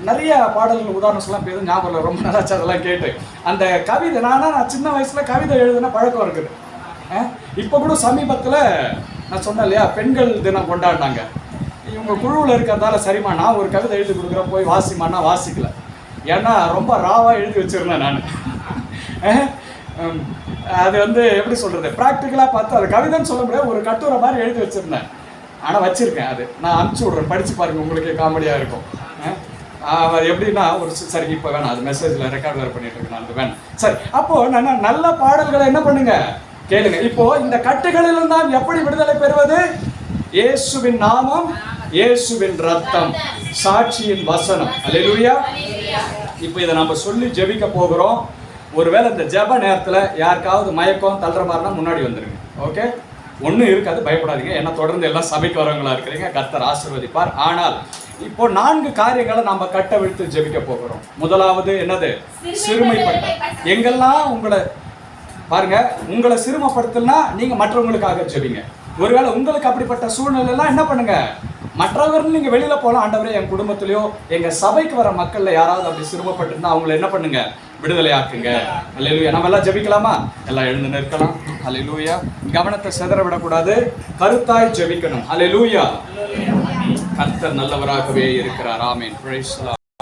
நிறைய பாடல்கள் உதாரணம் சொல்லலாம், பேரும் ஞாபகம் ரொம்ப நல்லாச்சு அதெல்லாம் கேட்டு. அந்த கவிதை நான் சின்ன வயசில் கவிதை எழுதுன பழக்கம் இருக்குது. இப்போ கூட சமீபத்தில் நான் சொன்னேன் இல்லையா, பெண்கள் தினம் கொண்டாடினாங்க. இவங்க குழுவில் இருக்கிறதால சரிம்மா நான் ஒரு கவிதை எழுதி கொடுக்குறேன், போய் வாசிமான்னா வாசிக்கல. ஏன்னா ரொம்ப ராவாக எழுதி வச்சுருந்தேன் நான். அது வந்து எப்படி சொல்கிறது, ப்ராக்டிக்கலாக பார்த்து அது கவிதைன்னு சொல்ல முடியாது, ஒரு கட்டுரை மாதிரி எழுதி வச்சுருந்தேன். ஆனால் வச்சுருக்கேன், அது நான் அனுப்பிச்சி விட்றேன், படித்து பாருங்கள், உங்களுக்கே காமெடியாக இருக்கும். அது எப்படின்னா ஒரு சரி இப்போ வேணாம், அது மெசேஜில் ரெக்கார்ட் வேறு பண்ணிட்டு இருக்கேன், அது வேணும். சரி, அப்போது நான் நல்ல பாடல்களை என்ன பண்ணுங்க, கேளுங்க. இப்போ இந்த கட்டுகளில் தான் எப்படி விடுதலை பெறுவது? இயேசுவின் நாமம், இயேசுவின் ரத்தம், சாட்சியின் வசனம். அல்லேலூயா. இப்போ இதை நம்ம சொல்லி ஜெபிக்க போகிறோம். ஒருவேளை இந்த ஜெப நேரத்தில் யாருக்காவது மயக்கம் தள்ளுற மாதிரினா முன்னாடி வந்துருங்க. ஓகே, ஒன்றும் இருக்காது, பயப்படாதீங்க. ஏன்னா தொடர்ந்து எல்லாம் சபைக்கு வரவங்களா இருக்கிறீங்க, கர்த்தர் ஆசீர்வதிப்பார். ஆனால் இப்போ 4 காரியங்களை நம்ம கட்டவிழ்த்து ஜெபிக்க போகிறோம். முதலாவது என்னது? சிறுமைப்பட்ட. எங்கெல்லாம் உங்களை பாருங்க, உங்களை சிறுமைப்படுத்தலனா நீங்க மற்றவங்களுக்காக ஜெபிங்க. ஒருவேளை உங்களுக்கு அப்படிப்பட்ட சூழ்நிலைலாம் என்ன பண்ணுங்க, மற்றவர்கள் நீங்க வெளியில போகலாம். ஆண்டவரே, என் குடும்பத்திலயோ எங்க சபைக்கு வர மக்கள்ல யாராவது அப்படி சிறுமைப்பட்டிருந்தா அவங்களை என்ன பண்ணுங்க, விடுதலை ஆக்குங்க. அல்லேலூயா. நம்ம எல்லாம் ஜெபிக்கலாமா? எல்லாம் எழுந்து நிற்கலாம். அல்லேலூயா. கவனத்தை சிதற விடக்கூடாது, கருத்தாய் ஜெபிக்கணும். அல்லேலூயா. கர்த்தர் நல்லவராகவே இருக்கிறார். ஆமென். Praise the Lord.